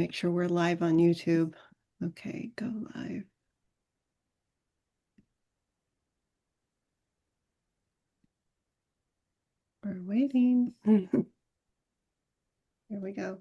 make sure we're live on YouTube. Okay, go live. We're waiting. Here we go.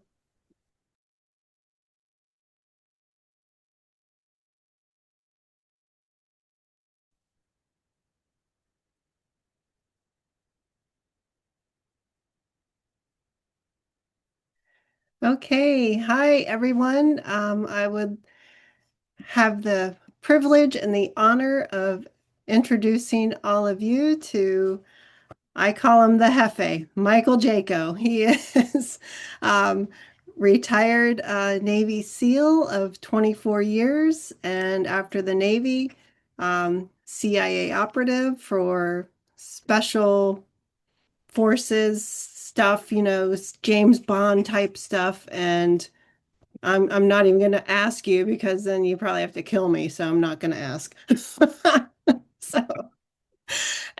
Okay, hi everyone. I would have the privilege and the honor of introducing all of you to, I call him the Jefe, Michael Jaco. He is retired Navy SEAL of 24 years, and after the Navy, CIA operative for special forces stuff, James Bond type stuff. And I'm not even going to ask you because then you probably have to kill me. So I'm not going to ask. So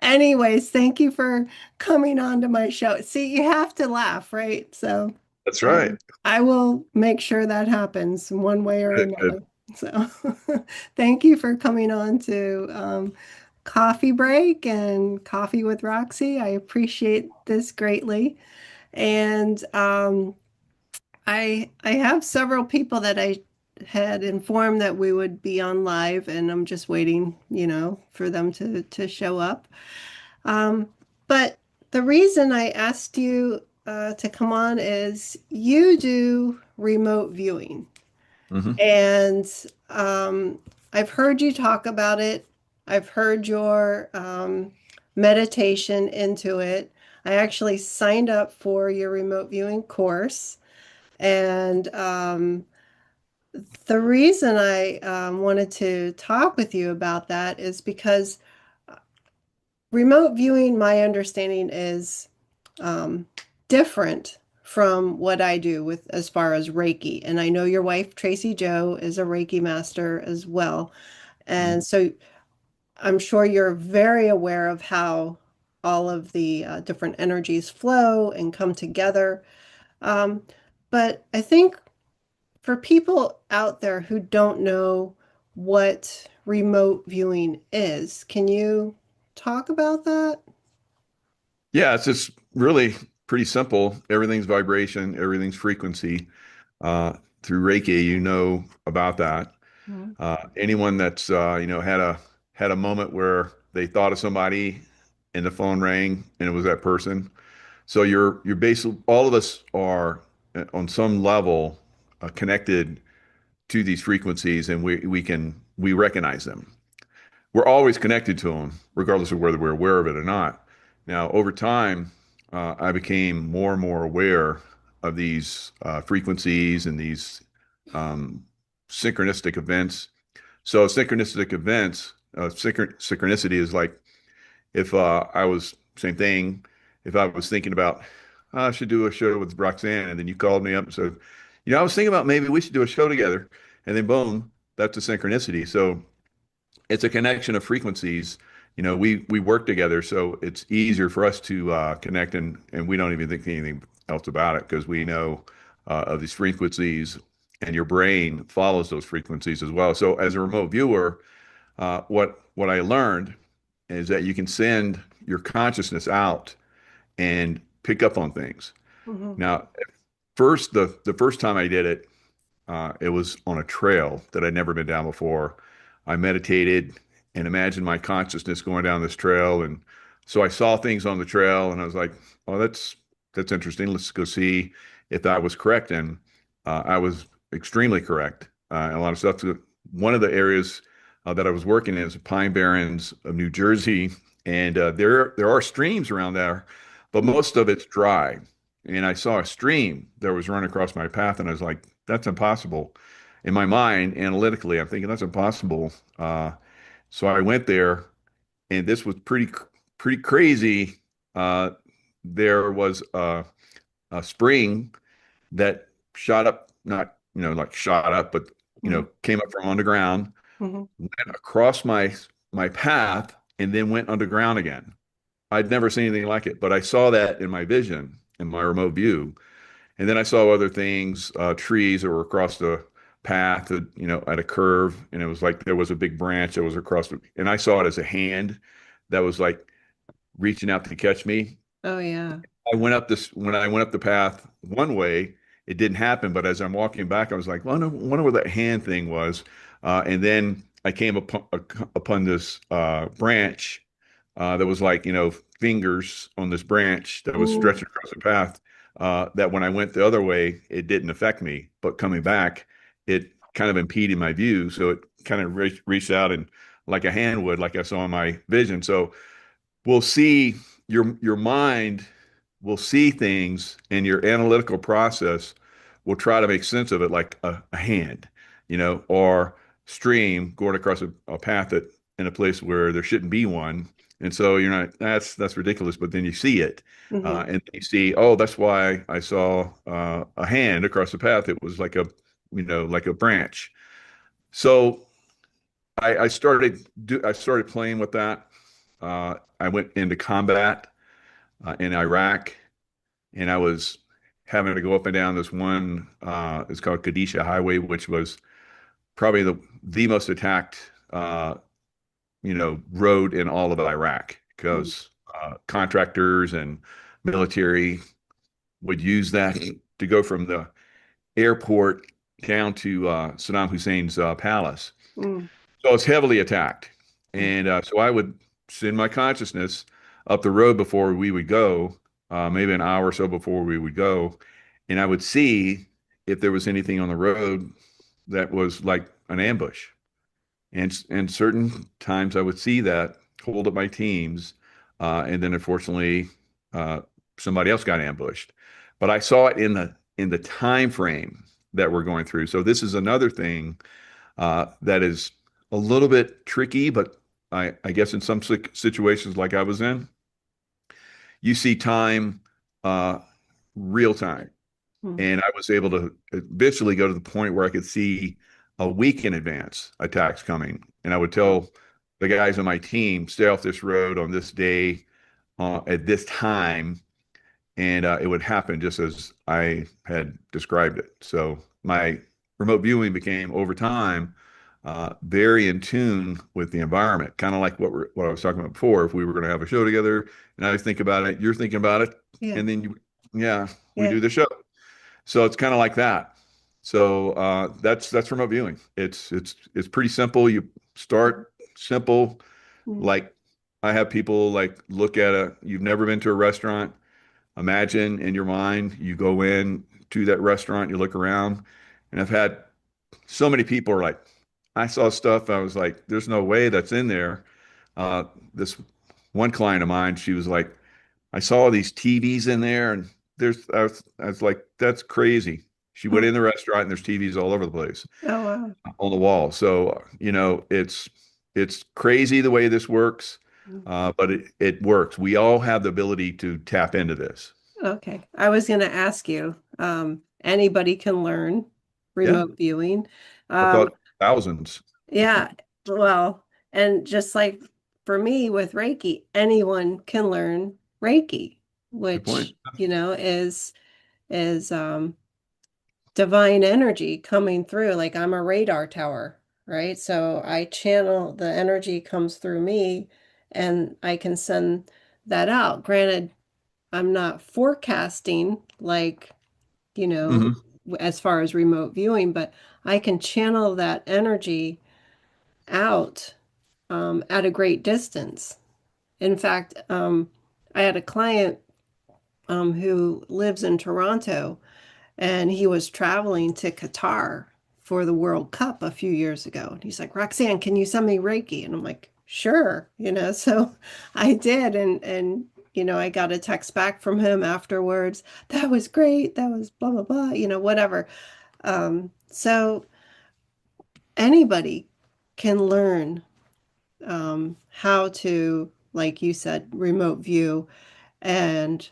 anyways, thank you for coming on to my show. See, you have to laugh, right? So That's right. I will make sure that happens one way or Good, good. another. So thank you for coming on to Coffee Break and Coffee with Roxy. I appreciate this greatly. And I have several people that I had informed that we would be on live, and I'm just waiting, for them to show up. Um, but the reason I asked you to come on is you do remote viewing, Hmm. and I've heard you talk about it. I've heard your meditation into it. I actually signed up for your remote viewing course. And the reason I wanted to talk with you about that is because remote viewing, my understanding is um, different from what I do with as far as Reiki. And I know your wife, Tracy Joe, is a Reiki master as well. And so I'm sure you're very aware of how all of the different energies flow and come together. Um, but I think for people out there who don't know what remote viewing is, can you talk about that? Yeah, it's just really pretty simple. Everything's vibration, everything's frequency. Through Reiki, you know about that. Mhm. Anyone that's had a moment where they thought of somebody and the phone rang and it was that person. So you're basically all of us are on some level connected to these frequencies, and we recognize them. We're always connected to them, regardless of whether we're aware of it or not. Now, over time, I became more and more aware of these frequencies and these um, synchronistic events. So, synchronicity is like if I was, same thing, if I was thinking about, I should do a show with Roxanne, and then you called me up and said, I was thinking about maybe we should do a show together. And then, boom, that's a synchronicity. So, it's a connection of frequencies. We work together, so it's easier for us to connect, and we don't even think anything else about it because we know of these frequencies, and your brain follows those frequencies as well. So as a remote viewer, what I learned is that you can send your consciousness out and pick up on things. Mhm. Now, first the first time I did it, it was on a trail that I'd never been down before. I meditated and imagined my consciousness going down this trail, and so I saw things on the trail, and I was like, "Oh, that's interesting. Let's go see if that was correct." And I was extremely correct. A lot of stuff. One of the areas that I was working in is the Pine Barrens of New Jersey, and there are streams around there, but most of it's dry. And I saw a stream that was running across my path, and I was like, that's impossible. In my mind, analytically, I'm thinking that's impossible. So I went there, and this was pretty crazy. Uh, there was a spring that shot up, not like shot up, but Mhm. came up from underground, Mhm. went across my path, and then went underground again. I'd never seen anything like it, but I saw that in my vision, in my remote view. And then I saw other things, trees that were across the path, at a curve, and it was like there was a big branch that was across and I saw it as a hand that was like reaching out to catch me. Oh yeah. I went up this when I went up the path one way, it didn't happen. But as I'm walking back, I was like, well, I wonder where that hand thing was. And then I came upon this branch that was like, fingers on this branch that was Mm, stretching across the path. That when I went the other way, it didn't affect me. But coming back, it kind of impeded my view. So it kind of reached out and like a hand would, like I saw in my vision. So we'll see your mind will see things and your analytical process will try to make sense of it like a hand, or stream going across a path that in a place where there shouldn't be one. And so you're not, that's ridiculous. But then you see it, hmm and you see, oh, that's why I saw a hand across the path. It was like a branch. So I started playing with that. I went into combat in Iraq, and I was having to go up and down this one. It's called Kadisha Highway, which was probably the most attacked road in all of Iraq because contractors and military would use that to go from the airport down to Saddam Hussein's palace. mm, So it's heavily attacked. mm, And so I would send my consciousness up the road before we would go, maybe an hour or so before we would go. And I would see if there was anything on the road that was like an ambush. And certain times I would see that, hold up my teams, and then unfortunately, uh, somebody else got ambushed. But I saw it in the time frame that we're going through. So this is another thing that is a little bit tricky, but I guess in some situations like I was in, you see time uh, real time. mm. And I was able to eventually go to the point where I could see a week in advance attacks coming. And I would Wow. tell the guys on my team, stay off this road on this day at this time, and it would happen just as I had described it. So my remote viewing became over time very in tune with the environment, kind of like what I was talking about before. If we were going to have a show together, and I think about it, you're thinking about it, Yeah. and then yeah, we Yeah. do the show. So it's kind of like that. So that's remote viewing. It's pretty simple. You start simple, Mm, like I have people like look at you've never been to a restaurant. Imagine in your mind, you go in to that restaurant, you look around, and I've had so many people are like, I saw stuff, I was like, there's no way that's in there. Uh, this one client of mine, she was like, I saw these TVs in there, and I was like, that's crazy. She went mm. in the restaurant, and there's TVs all over the place Oh wow. on the wall. So, it's crazy the way this works, Mm. but it works. We all have the ability to tap into this. Okay. I was going to ask you, anybody can learn Yeah, remote viewing. I Um, thought thousands. yeah, well, and just like for me with Reiki, anyone can learn Reiki, Good point. which, is divine energy coming through. Like I'm a radar tower, right? So I channel the energy comes through me and I can send that out. Granted, I'm not forecasting like, you know, Hmm. as far as remote viewing, but I can channel that energy out at a great distance. In fact, I had a client who lives in Toronto and he was traveling to Qatar for the World Cup a few years ago. And he's like, Roxanne, can you send me Reiki? And I'm like, sure, so I did. And I got a text back from him afterwards. That was great. That was blah, blah, blah, whatever. So anybody can learn how to, like you said, remote view and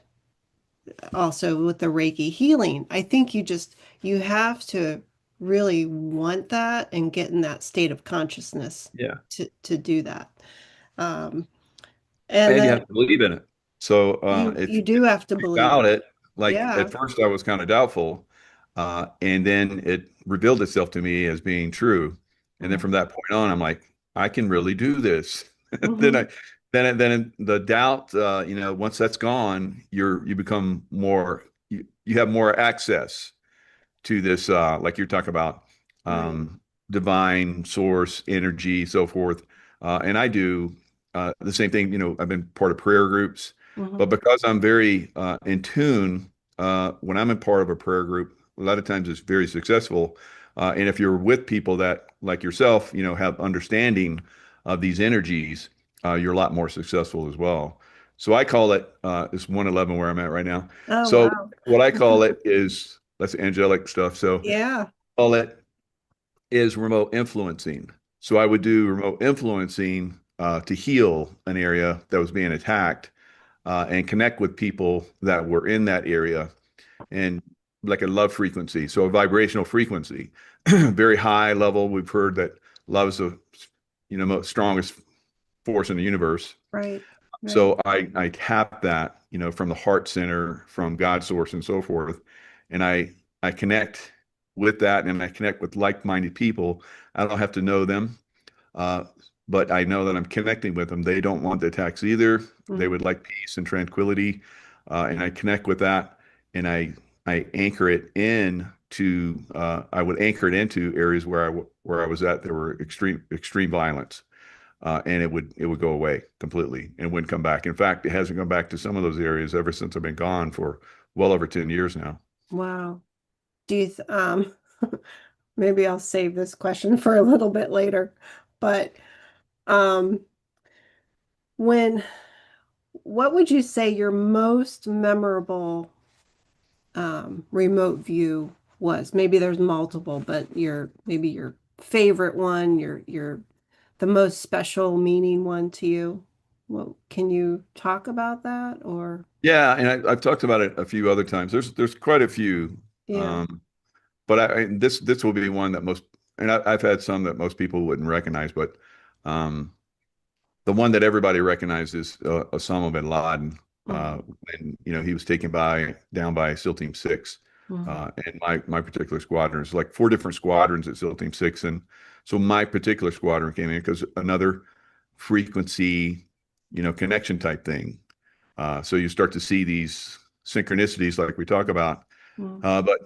also with the Reiki healing. I think you have to really want that and get in that state of consciousness Yeah. to do that. Um, and And you then have to believe in it. So you if do have to believe without it. it, Like at Yeah. first I was kind of doubtful, and then it revealed itself to me as being true. And then from Mm-hmm. that point on, I'm like, I can really do this. Then Mm-hmm. I, then the doubt, once that's gone, you become more, you have more access to this, like you're talking about, Right. um, divine source, energy, so forth. And I do the same thing. I've been part of prayer groups, but Mm-hmm. because I'm very in tune, when I'm in part of a prayer group, a lot of times it's very successful. And if you're with people that, like yourself, have understanding of these energies, you're a lot more successful as well. So I call it, it's 111 where I'm at right now. Oh, So wow. what I call it is that's angelic stuff. So Yeah. all it is remote influencing. So I would do remote influencing to heal an area that was being attacked and connect with people that were in that area and like a love frequency. So a vibrational frequency, very high level. We've heard that love is the most strongest force in the universe. Right. Right. So I tap that, from the heart center, from God source and so forth. And I connect with that and I connect with like-minded people. I don't have to know them. Uh, but I know that I'm connecting with them. They don't want the attacks either. They Mm-hmm. would like peace and tranquility. And I connect with that and I anchor it in to I would anchor it into areas where I was at. There were extreme violence and it would go away completely and wouldn't come back. In fact, it hasn't come back to some of those areas ever since I've been gone for well over 10 years now. Wow. Do you, maybe I'll save this question for a little bit later, but um, when, what would you say your most memorable remote view was? Maybe there's multiple, but maybe your favorite one, your the most special meaning one to you. Well, can you talk about that or Yeah, and I've talked about it a few other times. There's quite a few, yeah. but this will be one that I've had some that most people wouldn't recognize, but um, the one that everybody recognizes Osama bin Laden Mm-hmm. when he was taken down by SEAL Team 6 Mm-hmm. and my particular squadron. There's like four different squadrons at SEAL Team 6, and so my particular squadron came in because another frequency connection type thing. So you start to see these synchronicities like we talk about. But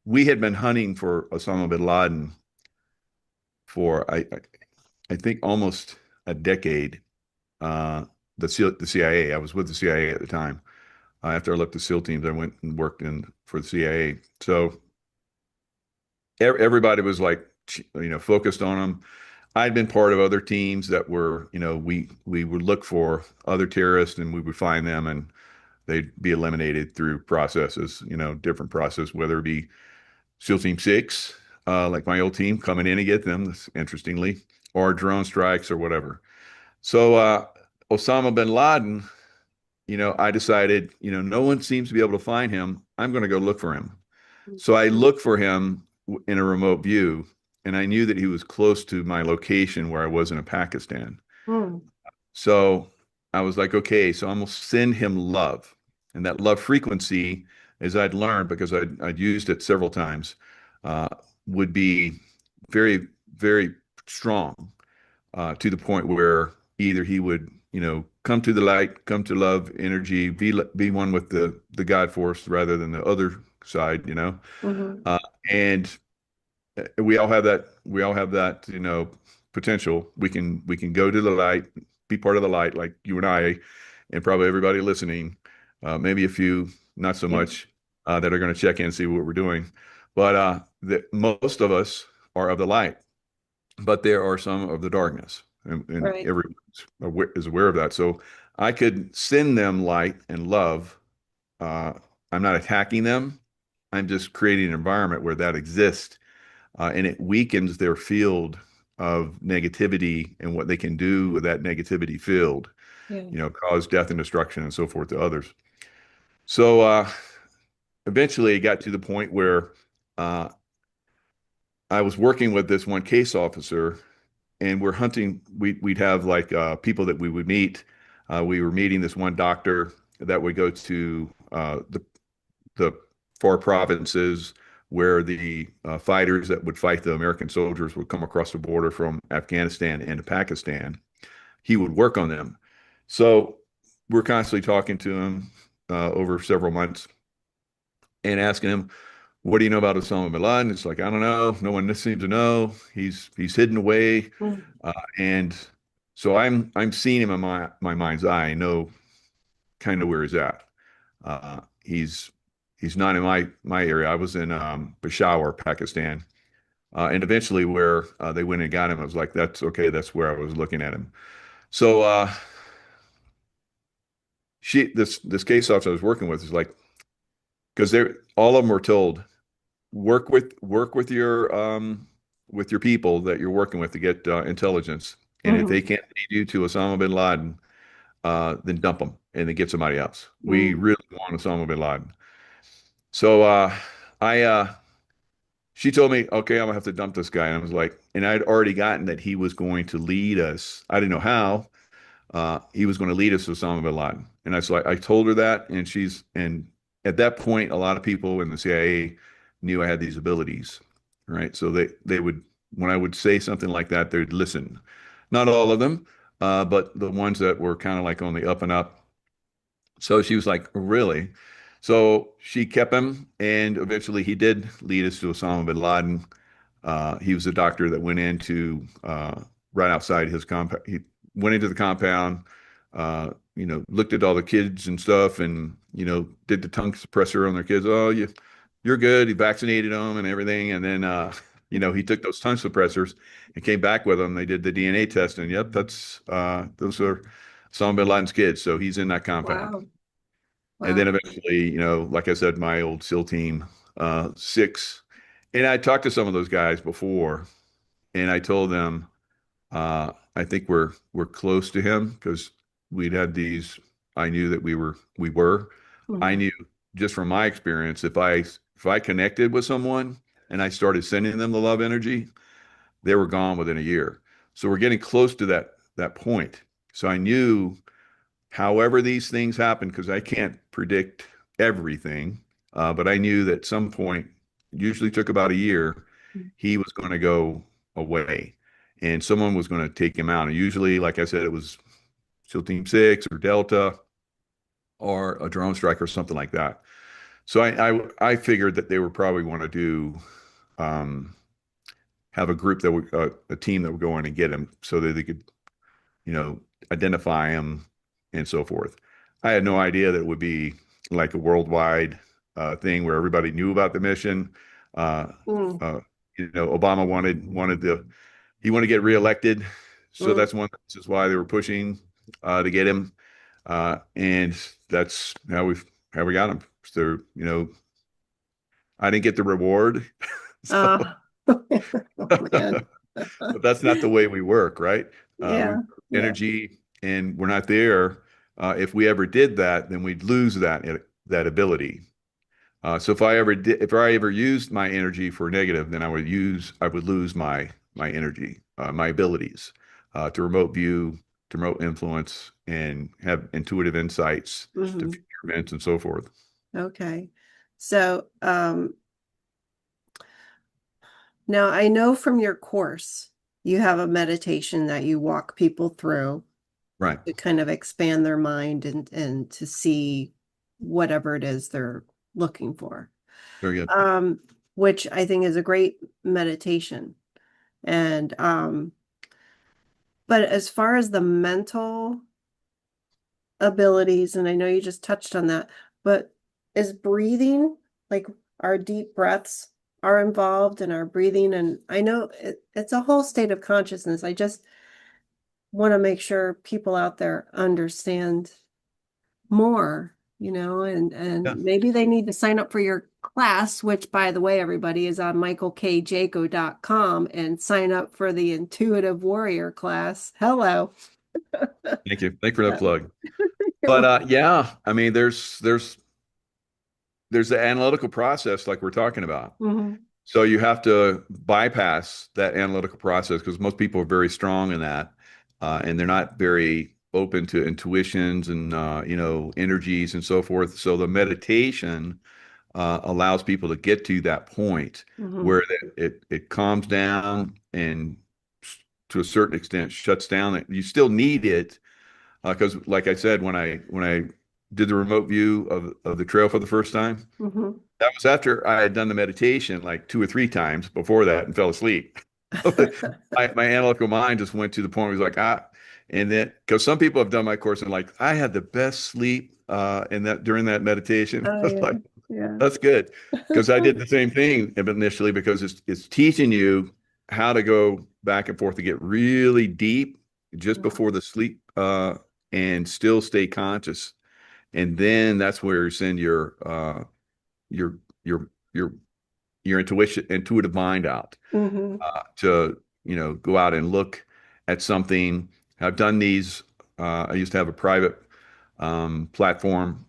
we had been hunting for Osama bin Laden for I think almost a decade. Uh, the CIA. I was with the CIA at the time. After I left the SEAL teams, I went and worked in for the CIA. So everybody was like, focused on them. I'd been part of other teams that were, we would look for other terrorists and we would find them and they'd be eliminated through processes, different process, whether it be SEAL Team 6, like my old team, coming in to get them, interestingly, or drone strikes or whatever. So Osama bin Laden, I decided, no one seems to be able to find him. I'm going to go look for him. So I looked for him in a remote view, and I knew that he was close to my location where I was in Pakistan. Mm-hmm. So I was like, okay, so I'm gonna send him love. And that love frequency, as I'd learned, because I'd used it several times, uh, would be very, very strong to the point where either he would, come to the light, come to love, energy, be one with the God force rather than the other side, Mm-hmm. uh, and we all have that. We all have that, potential. We can go to the light, be part of the light, like you and I, and probably everybody listening. Maybe a few, not so Yeah. much, that are going to check in and see what we're doing. But most of us are of the light, but there are some of the darkness, and Right. everyone is aware of that. So I could send them light and love. Uh, I'm not attacking them. I'm just creating an environment where that exists and it weakens their field of negativity and what they can do with that negativity field, Yeah. cause death and destruction and so forth to others. So eventually it got to the point where uh, I was working with this one case officer and we're hunting. We'd have like people that we would meet. We were meeting this one doctor that would go to the far provinces where the fighters that would fight the American soldiers would come across the border from Afghanistan into Pakistan. He would work on them. So we're constantly talking to him over several months and asking him, "What do you know about Osama bin Laden?" It's like, I don't know. No one seems to know. He's hidden away, Mm. and so I'm seeing him in my mind's eye. I know kind of where he's at. Uh, he's he's not in my area. I was in Peshawar, Pakistan, and eventually where they went and got him, I was like, that's okay. That's where I was looking at him. So this case officer I was working with is like, because they're all of them were told work with your people that you're working with to get intelligence, and if they Mhm. can't lead you to Osama bin Laden, then dump them and then get somebody else. We Mm. really want Osama bin Laden. So I she told me, okay, I'm gonna have to dump this guy. And I was like, and I'd already gotten that he was going to lead us. I didn't know how. He was going to lead us to Osama bin Laden. And I told her that, and at that point, a lot of people in the CIA knew I had these abilities, right? So they would, when I would say something like that, they'd listen. Not all of them, but the ones that were kind of like on the up and up. So she was like, really? So she kept him, and eventually he did lead us to Osama bin Laden. He was a doctor that went into right outside his compound. He went into the compound, looked at all the kids and stuff, and did the tongue suppressor on their kids. Oh, you're good. He vaccinated them and everything, and then he took those tongue suppressors and came back with them. They did the DNA test, and yep, that's those are Osama bin Laden's kids. So he's in that compound. Wow. And Wow. then eventually, like I said, my old SEAL team, six, and I talked to some of those guys before, and I told them, I think we're close to him because we'd had these. I knew that we were. I Mhm. knew just from my experience, if I connected with someone and I started sending them the love energy, they were gone within a year. So we're getting close to that point. So I knew, however these things happen, because I can't predict everything, but I knew that at some point, usually took about a year, he was going to go away and someone was going to take him out. And usually, like I said, it was SEAL Team 6 or Delta or a drone strike or something like that. So I figured that they would probably want to um, have a group that would, a team that would go in and get him so that they could you know, identify them and so forth. I had no idea that it would be like a worldwide thing where everybody knew about the mission. Uh, Mm. Obama wanted he wanted to get reelected, so Mm. that's one this is why they were pushing to get him, and that's how we got him. So I didn't get the reward, so Uh, oh, man. but that's not the way we work, right? We Yeah. Yeah. energy, and we're not there. If we ever did that, then we'd lose that ability. So if I ever used my energy for negative, then I would lose my energy, my abilities to remote view, to remote influence, and have intuitive insights to Hmm. future events and so forth. Okay. So, now I know from your course, you have a meditation that you walk people through Right. to kind of expand their mind and to see whatever it is they're looking for. Very good. Um, which I think is a great meditation. And but as far as the mental abilities, and I know you just touched on that, but is breathing, like our deep breaths are involved in our breathing? And I know it's a whole state of consciousness. I just want to make sure people out there understand more, and Yeah. maybe they need to sign up for your class, which by the way, everybody is on michaelkjaco.com and sign up for the Intuitive Warrior class. Hello. Thank you. Thank you for that So, plug. But yeah, I mean, there's the analytical process like we're talking about. mhm. So you have to bypass that analytical process because most people are very strong in that, and they're not very open to intuitions and energies and so forth. So the meditation allows people to get to that point Hmm. where it calms down and to a certain extent shuts down. You still need it because, like I said, when I did the remote view of the trail for the first time, Hmm. that was after I had done the meditation like 2 or 3 times before that and fell asleep. My analytical mind just went to the point where it was like, and then because some people have done my course and like, I had the best sleep in that during that meditation. Oh I was like, yeah, yeah. that's good. Because I did the same thing initially because it's teaching you how to go back and forth to get really deep just Wow. before the sleep and still stay conscious. And then that's where you send your your your your intuitive mind out Hmm. to go out and look at something. I've done these. I used to have a private platform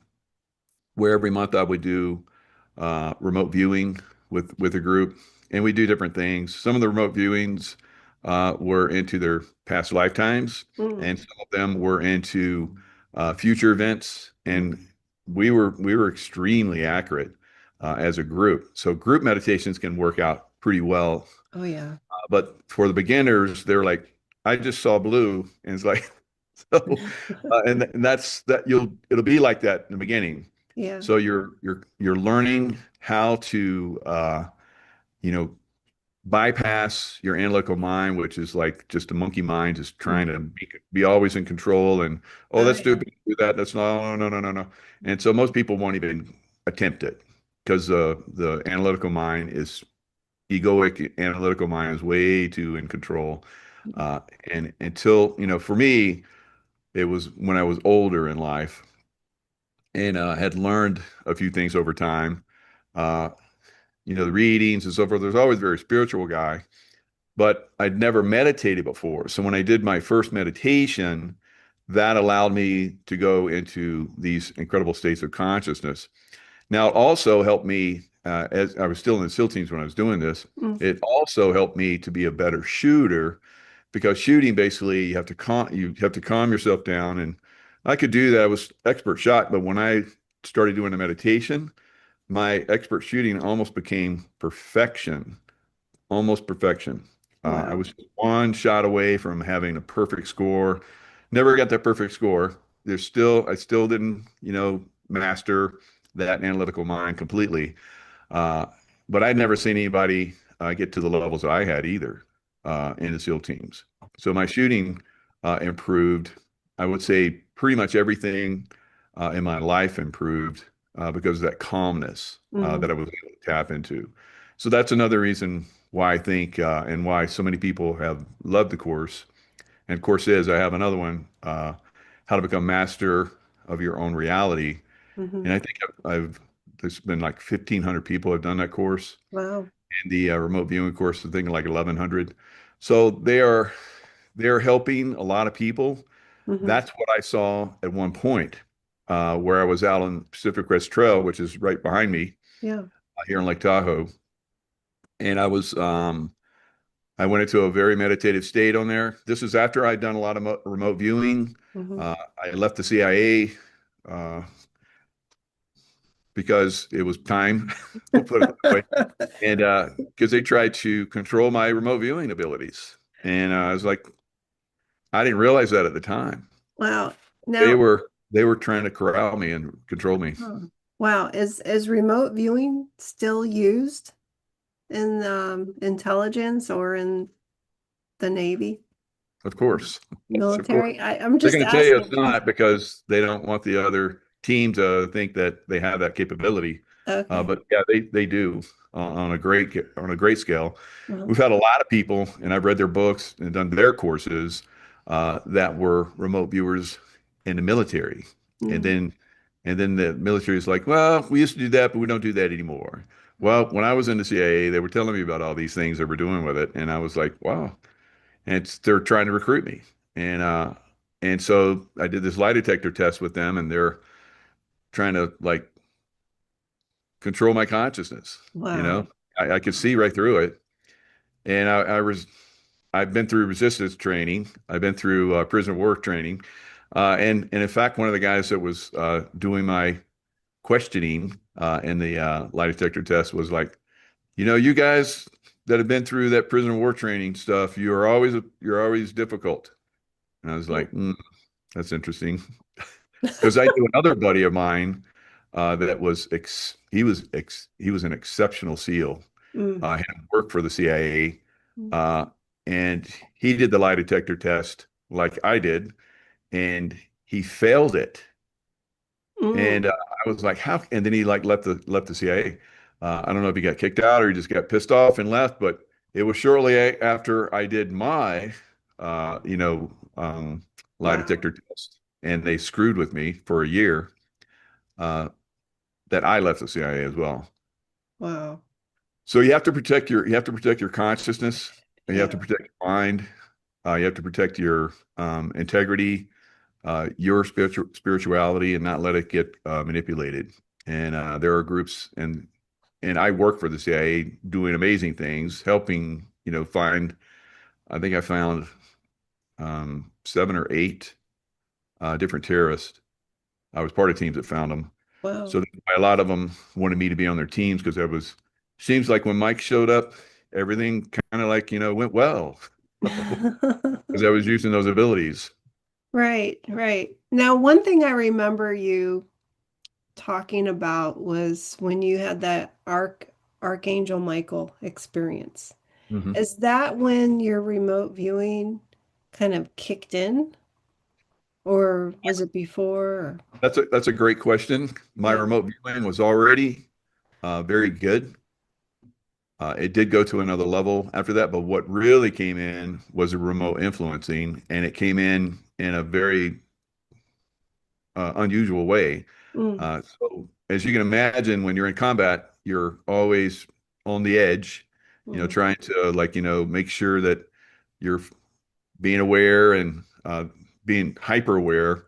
where every month I would do remote viewing with a group, and we do different things. Some of the remote viewings were into their past lifetimes, Mm. and some of them were into future events, and we were extremely accurate as a group. So group meditations can work out pretty well, Oh yeah. but for the beginners, they're like, I just saw blue, and it's like, so, and that's that it'll be like that in the beginning. Yeah. So you're learning how to you know bypass your analytical mind, which is like just a monkey mind, just trying to Mhm. be always in control and oh Oh that's yeah. stupid, do that, that's no no no no no. And so most people won't even attempt it because the analytical mind is egoic analytical mind is way too in control. Uh, and until, for me, it was when I was older in life and had learned a few things over time. Uh, the readings and so forth. There's always a very spiritual guy, but I'd never meditated before. So when I did my first meditation, that allowed me to go into these incredible states of consciousness. Now, it also helped me, as I was still in the SEAL teams when I was doing this, Mm. it also helped me to be a better shooter because shooting basically you have to calm yourself down. And I could do that. I was expert shot, but when I started doing the meditation, my expert shooting almost became perfection, almost perfection. I Wow. was one shot away from having a perfect score. Never got that perfect score. I still didn't, master that analytical mind completely. Uh, but I'd never seen anybody get to the levels that I had either in the SEAL teams. So my shooting improved. I would say pretty much everything in my life improved because of that calmness that I Hmm. was able to tap into. So that's another reason why I think and why so many people have loved the course. And course is I have another one, How to Become Master of Your Own Reality. Hmm. And I think there's been like 1,500 people have done that course, Wow. and the remote viewing course, I think like 1,100. So they're helping a lot of people. Hmm. That's what I saw at one point, where I was out on Pacific Crest Trail, which is right behind me Yeah. here in Lake Tahoe, and I went into a very meditative state on there. This is after I'd done a lot of remote viewing. Hmm. I left the CIA uh, because it was time. We'll put it that way. And because they tried to control my remote viewing abilities. And I was like, I didn't realize that at the time. Wow. They Now, were they were trying to corral me and control me. huh. Wow. Is remote viewing still used in intelligence or in the Navy, Of course. Of course. military? I'm They're just going to tell you it's asking. not because they don't want the other team to think that they have that capability. Okay. But yeah, they do on a great scale. Uh-huh. We've had a lot of people, and I've read their books and done their courses that were remote viewers in the military, and Mm. then the military is like, well, we used to do that, but we don't do that anymore. Well, when I was in the CIA, they were telling me about all these things they were doing with it, and I was like, wow. And they're trying to recruit me, and so I did this lie detector test with them, and they're trying to like control my consciousness. You know, Wow. I could see right through it. And I've been through resistance training. I've been through prisoner of war training. And in fact, one of the guys that was doing my questioning in the lie detector test was like, you guys that have been through that prisoner of war training stuff, you're always difficult. And I was Mm. like, that's interesting. Because I knew another buddy of mine that was he was an exceptional SEAL. Mm. Had worked for the CIA, Mm. uh, and he did the lie detector test like I did, and he failed it. Mm. And I was like, how? And then he like left the CIA. I don't know if he got kicked out or he just got pissed off and left, but it was shortly after I did my, uh, you know, um, lie Wow. detector test, and they screwed with me for a year. Uh, that I left the CIA as well. Wow. So you have to protect your consciousness. You have to Yeah. protect your mind. You have to protect your integrity, your spirituality, and not let it get manipulated. And there are groups, and I work for the CIA doing amazing things, helping find. I think I found 7 or 8 different terrorists. I was part of teams that found them. Wow. So a lot of them wanted me to be on their teams because that was seems like when Mike showed up, everything kind of like went well because I was using those abilities. Right, right. Now, one thing I remember you talking about was when you had that Archangel Michael experience. Mhm. Is that when your remote viewing kind of kicked in, or was it before? Or- That's a great question. My yeah. remote viewing was already very good. It did go to another level after that, but what really came in was a remote influencing, and it came in a very unusual way. Mm. So as you can imagine, when you're in combat, you're always on the edge, Mm. trying to like, make sure that you're being aware and being hyper aware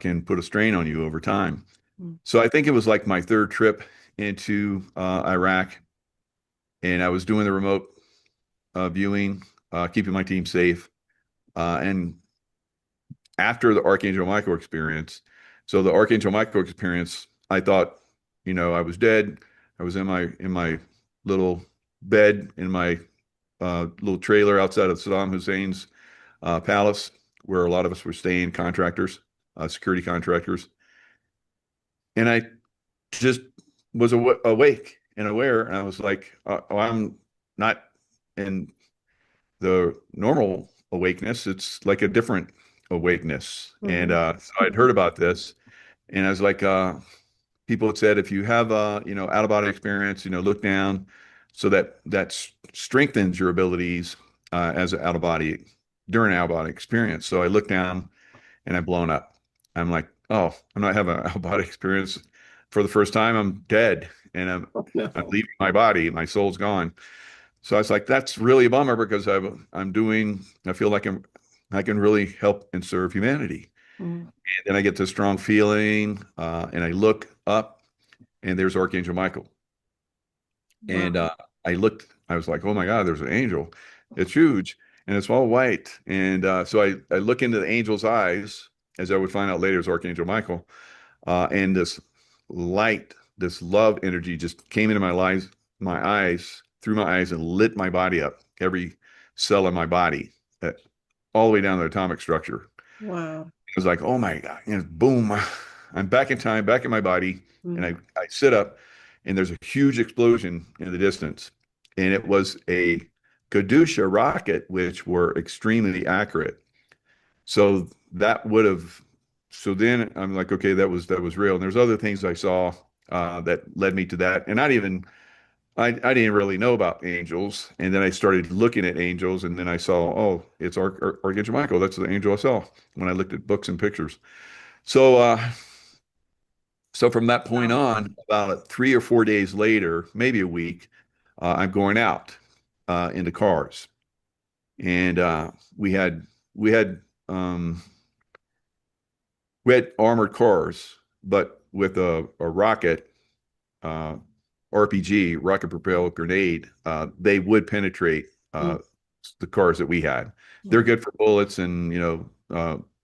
can put a strain on you over time. Mm. So I think it was like my third trip into Iraq, and I was doing the remote viewing, keeping my team safe. And after the Archangel Michael experience, so the Archangel Michael experience, I thought, I was dead. I was in my little bed in my little trailer outside of Saddam Hussein's palace, where a lot of us were staying, contractors, security contractors, and I just was awake and aware, and I was like, oh, I'm not in the normal awakeness. It's like a different awakeness. And Mm. so I'd heard about this, and I was like, people had said if you have out of body experience, look down, so that strengthens your abilities as an out of body during an out of body experience. So I looked down and I'm blown up. I'm like, oh, I'm not having an out of body experience for the first time. I'm dead, and I'm Oh, I'm no. leaving my body. My soul's gone. So I was like, that's really a bummer because I feel like I can really help and serve humanity. Mm. And then I get this strong feeling, and I look up, and there's Archangel Michael. And Wow. I was like, oh my God, there's an angel. It's huge and it's all white. And so I look into the angel's eyes, as I would find out later, is Archangel Michael. And this light, this love energy just came into my eyes, through my eyes, and lit my body up, every cell in my body, uh, all the way down to the atomic structure. Wow. It was like, oh my God, boom, I'm back in time, back in my body. And Mm. I sit up, and there's a huge explosion in the distance. And it was a Kadusha rocket, which were extremely accurate. So that would have, so then I'm like, okay, that was real. And there's other things I saw that led me to that. And I didn't really know about angels. And then I started looking at angels, and then I saw, oh, it's Archangel Michael. That's the angel I saw when I looked at books and pictures. So, so from that point Wow. on, about 3 or 4 days later, maybe a week, I'm going out in the cars, and we had um, we had armored cars, but with a rocket uh, RPG, rocket propelled grenade, they would penetrate Mm. the cars that we had. They're Mm. good for bullets and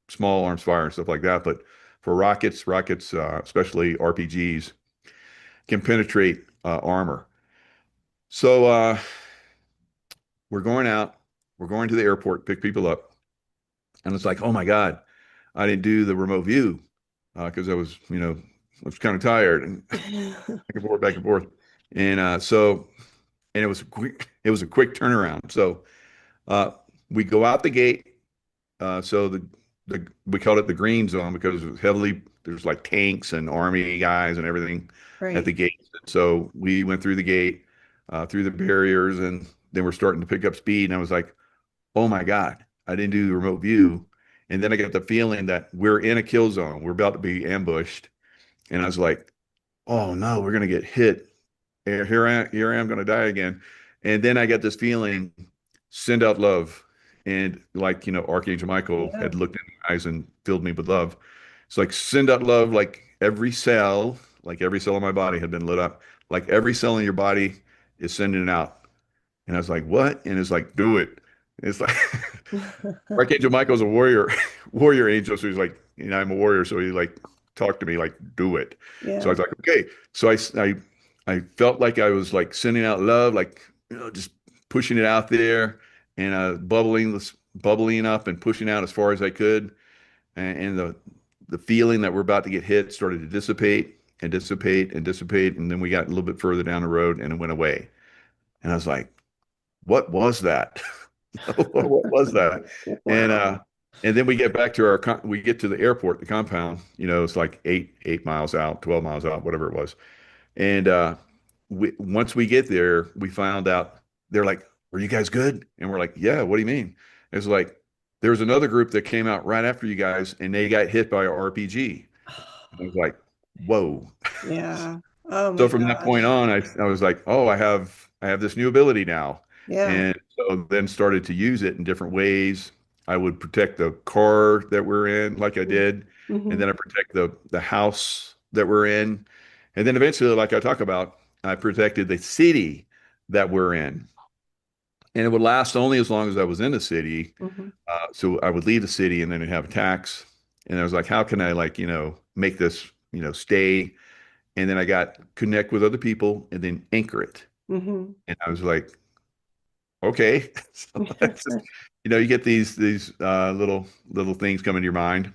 small arms fire and stuff like that. But for rockets, especially RPGs, can penetrate armor. So we're going out, we're going to the airport, pick people up, and it's like, oh my God, I didn't do the remote view because I was, I was kind of tired and back and forth, and and it was a quick turnaround. So uh, we go out the gate. So the we called it the green zone because it was heavily there's like tanks and army guys and everything at Right. the gate. So we went through the gate, through the barriers, and then we're starting to pick up speed. And I was like, oh my God, I didn't do the remote view. And then I got the feeling that we're in a kill zone. We're about to be ambushed. And I was like, oh no, we're gonna get hit. And here I am gonna die again. And then I got this feeling, send out love. And like, Archangel Michael Yeah. had looked in my eyes and filled me with love. It's like send out love, like every cell in my body had been lit up. Like every cell in your body is sending it out. And I was like, what? And it's like, do it. And it's like Archangel Michael's a warrior, warrior angel. So he's like, I'm a warrior. So he like talked to me like, do it. So I Yeah. was like, okay. So I felt like I was like sending out love, like, just pushing it out there and bubbling up and pushing out as far as I could. And the feeling that we're about to get hit started to dissipate and dissipate and dissipate. And then we got a little bit further down the road and it went away. And I was like, what was that? What was that? And Wow. then we get back to we get to the airport, the compound, it's like 8 miles out, 12 miles out, whatever it was. And once we get there, we found out they're like, "Are you guys good?" And we're like, "Yeah, what do you mean?" It's like there was another group that came out right after you guys and they got hit by a RPG. And I was like, "Whoa." Yeah. Oh So my from that point gosh. on, I was like, oh, I have this new ability now. Yeah. And so then started to use it in different ways. I would protect the car that we're in, like I did, and Mm-hmm. then I protect the house that we're in. And then eventually, like I talk about, I protected the city that we're in. And it would last only as long as I was in the city. Mm-hmm. So I would leave the city and then it'd have attacks. And I was like, how can I like, make this, stay? And then I got connect with other people and then anchor it. Mm-hmm. And I was like, okay. So that's just, you get these little things come into your mind.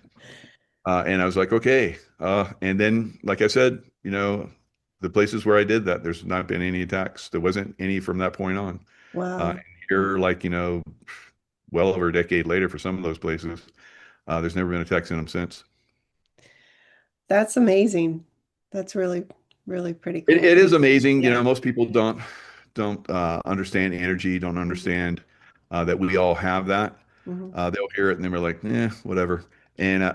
And I was like, okay. And then, like I said, the places where I did that, there's not been any attacks. There wasn't any from that point on. And Wow. here, like, well over a decade later for some of those places, there's never been attacks in them since. That's amazing. That's really, really pretty It cool. is amazing. Yeah. Most people don't understand energy, don't Mm-hmm. understand that we all have that. Mm-hmm. They'll hear it and they're like, whatever. And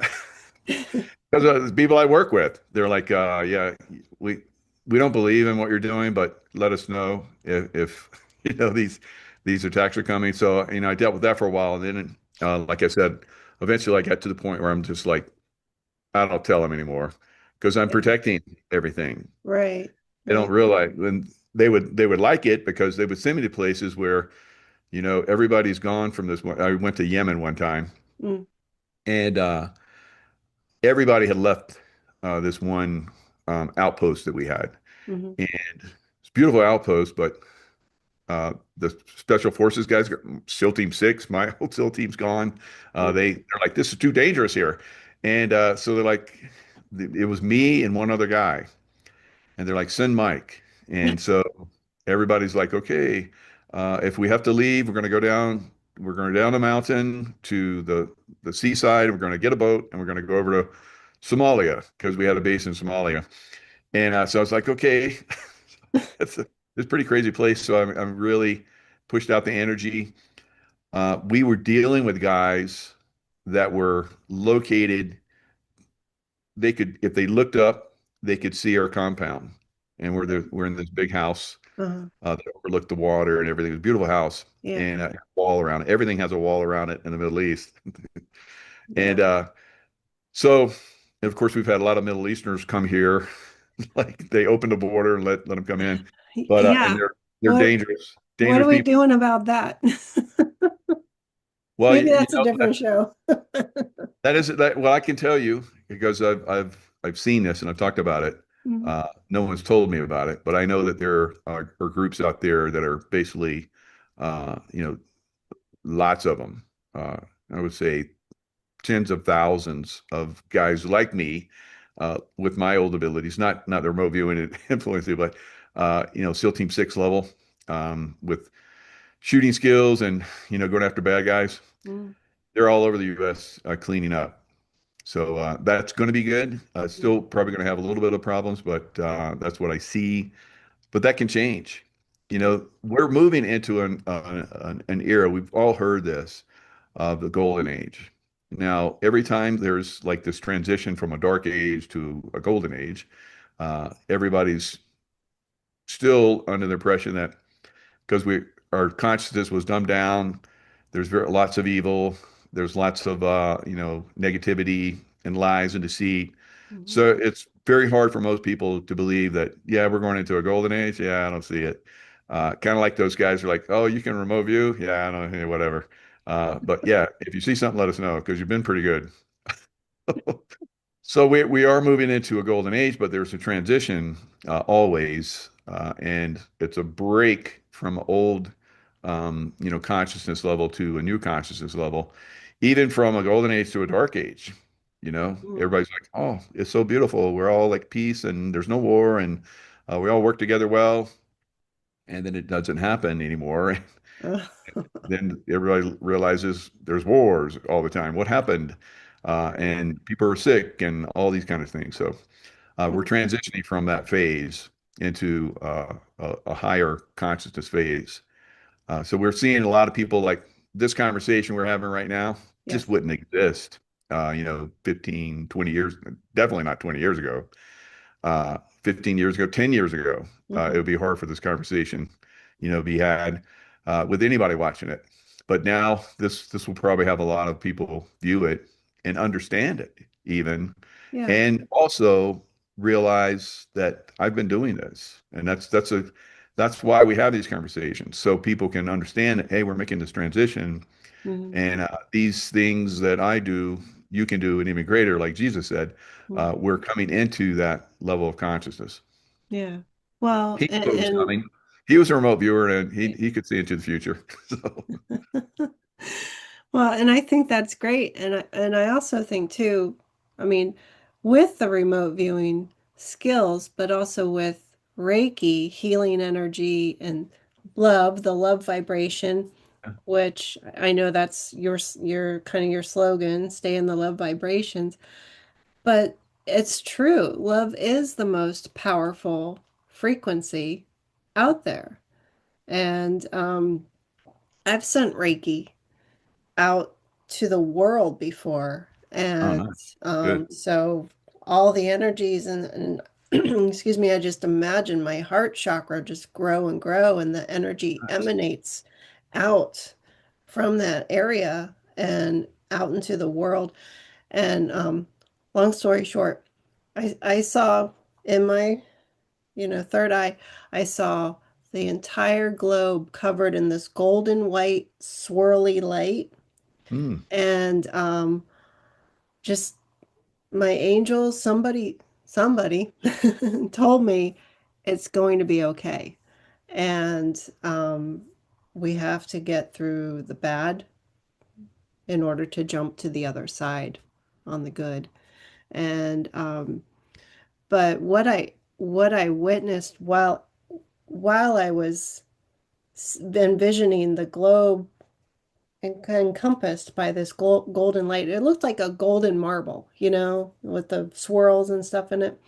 because the people I work with, they're like, yeah, we don't believe in what you're doing, but let us know if these attacks are coming. So I dealt with that for a while, and then like I said, eventually I got to the point where I'm just like, I don't tell them anymore because I'm Yeah. protecting everything. Right. They don't Right. realize when they would like it because they would send me to places where everybody's gone from this one. I went to Yemen one time Mm. and everybody had left this one outpost that we had, Mm-hmm. and it's a beautiful outpost, but the special forces guys, SEAL Team 6, my whole SEAL team's gone. They're like, this is too dangerous here, and so they're like, it was me and one other guy. And they're like, send Mike. And so everybody's like, okay, if we have to leave, we're going to down the mountain to the seaside. We're going to get a boat and we're going to go over to Somalia because we had a base in Somalia. And so I was like, okay, it's a pretty crazy place. So I'm really pushed out the energy. We were dealing with guys that were located if they looked up, they could see our compound. And we're in this big house Uh-huh. that overlooked the water and everything. It's a beautiful house Yeah. and a wall around it. Everything has a wall around it in the Middle East. Yeah. And so, of course, we've had a lot of Middle Easterners come here. Like they open the border and let them come in. But and Yeah. they're What dangerous, what are dangerous we people. doing about that? Well, Maybe you that's a know different show. that is that. Well, I can tell you because I've seen this and I've talked about it. Mhm. No one's told me about it, but I know that there are groups out there that are basically, you know, lots of them. Uh, I would say tens of thousands of guys like me, with my old abilities, not the remote viewing and influencing, but you know, SEAL Team 6 level, with shooting skills and going after bad guys. Mm, They're all over the U.S. Cleaning up. So that's going to be good. Still mm, probably going to have a little bit of problems, but that's what I see. But that can change. We're moving into an era. We've all heard this of the golden age. Now, every time there's like this transition from a dark age to a golden age, everybody's still under the impression that because we our consciousness was dumbed down. There's lots of evil. There's lots of negativity and lies and deceit. mhm. So it's very hard for most people to believe that, yeah, we're going into a golden age. Yeah, I don't see it. Kind of like those guys are like, oh, you can remote view. Yeah, I don't know, whatever. But yeah, if you see something, let us know because you've been pretty good. So we are moving into a golden age, but there's a transition always, and it's a break from old, consciousness level to a new consciousness level, even from a golden age to a dark age. Mm. Everybody's like, "Oh, it's so beautiful. We're all like peace, and there's no war, and we all work together well." And then it doesn't happen anymore. Uh, Then everybody realizes there's wars all the time. What happened? And people are sick, and all these kind of things. So. We're mm. transitioning from that phase into a higher consciousness phase. So we're seeing a lot of people like this conversation we're having right now just Yes. wouldn't exist, 15, 20 years, definitely not 20 years ago, 15 years ago, 10 years ago. It Mhm. would be hard for this conversation, be had with anybody watching it. But now this will probably have a lot of people view it and understand it even, Yeah. and also realize that I've been doing this, and that's why we have these conversations so people can understand that hey, we're making this transition, Mhm. and these things that I do, you can do, and even greater, like Jesus said. Mhm. We're coming into that level of consciousness. Yeah. Well, He knew it was coming. He was a remote viewer, and he could see into the future. So, well, and I think that's great. And I also think too, I mean, with the remote viewing skills, but also with Reiki, healing energy and love, the love vibration, which I know that's your kind of your slogan, stay in the love vibrations. But it's true. Love is the most powerful frequency out there. And I've sent Reiki out to the world before. oh, And nice, good, so all the energies and excuse me, I just imagine my heart chakra just grow and grow, and the energy nice. emanates out from that area and out into the world. And long story short, I saw in my, third eye, I saw the entire globe covered in this golden white swirly light. Mm, And just my angels, somebody told me it's going to be okay. And we have to get through the bad in order to jump to the other side on the good. And but what I witnessed while I was envisioning the globe encompassed by this golden light, it looked like a golden marble, with the swirls and stuff in it.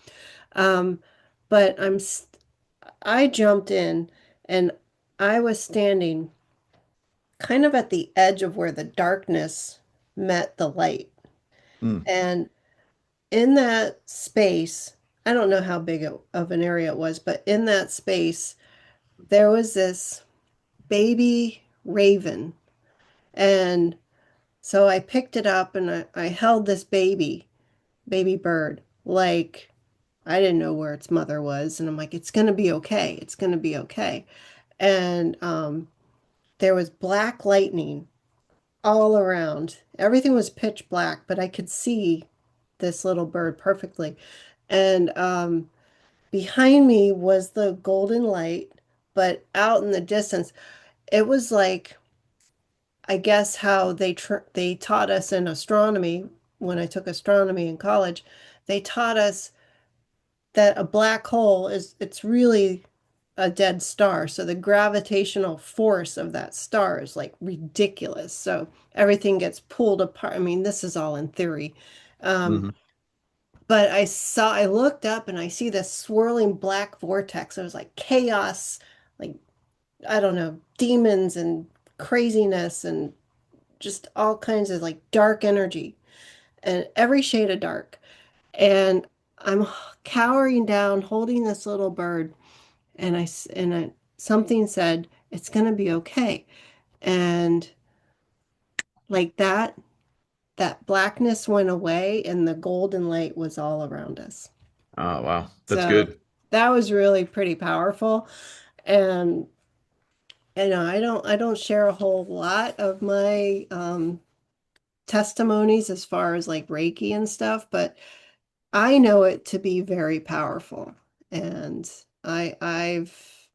Um, but I jumped in and I was standing kind of at the edge of where the darkness met the light. mm, And in that space, I don't know how big of an area it was, but in that space, there was this baby raven. And so I picked it up and I held this baby bird, like I didn't know where its mother was. And I'm like, it's going to be okay. It's going to be okay. And there was black lightning all around. Everything was pitch black, but I could see this little bird perfectly. And behind me was the golden light, but out in the distance, it was like, I guess how they taught us in astronomy when I took astronomy in college. They taught us that a black hole is it's really a dead star. So the gravitational force of that star is like ridiculous. So everything gets pulled apart. I mean, this is all in theory. Um, Hmm. but I looked up and I see this swirling black vortex. It was like chaos, like, I don't know, demons and craziness and just all kinds of like dark energy and every shade of dark. And I'm cowering down, holding this little bird, and something said, "It's going to be okay." And like that blackness went away, and the golden light was all around us. Oh, wow. That's So good. that was really pretty powerful. And I don't share a whole lot of my testimonies as far as like Reiki and stuff, but I know it to be very powerful. And I've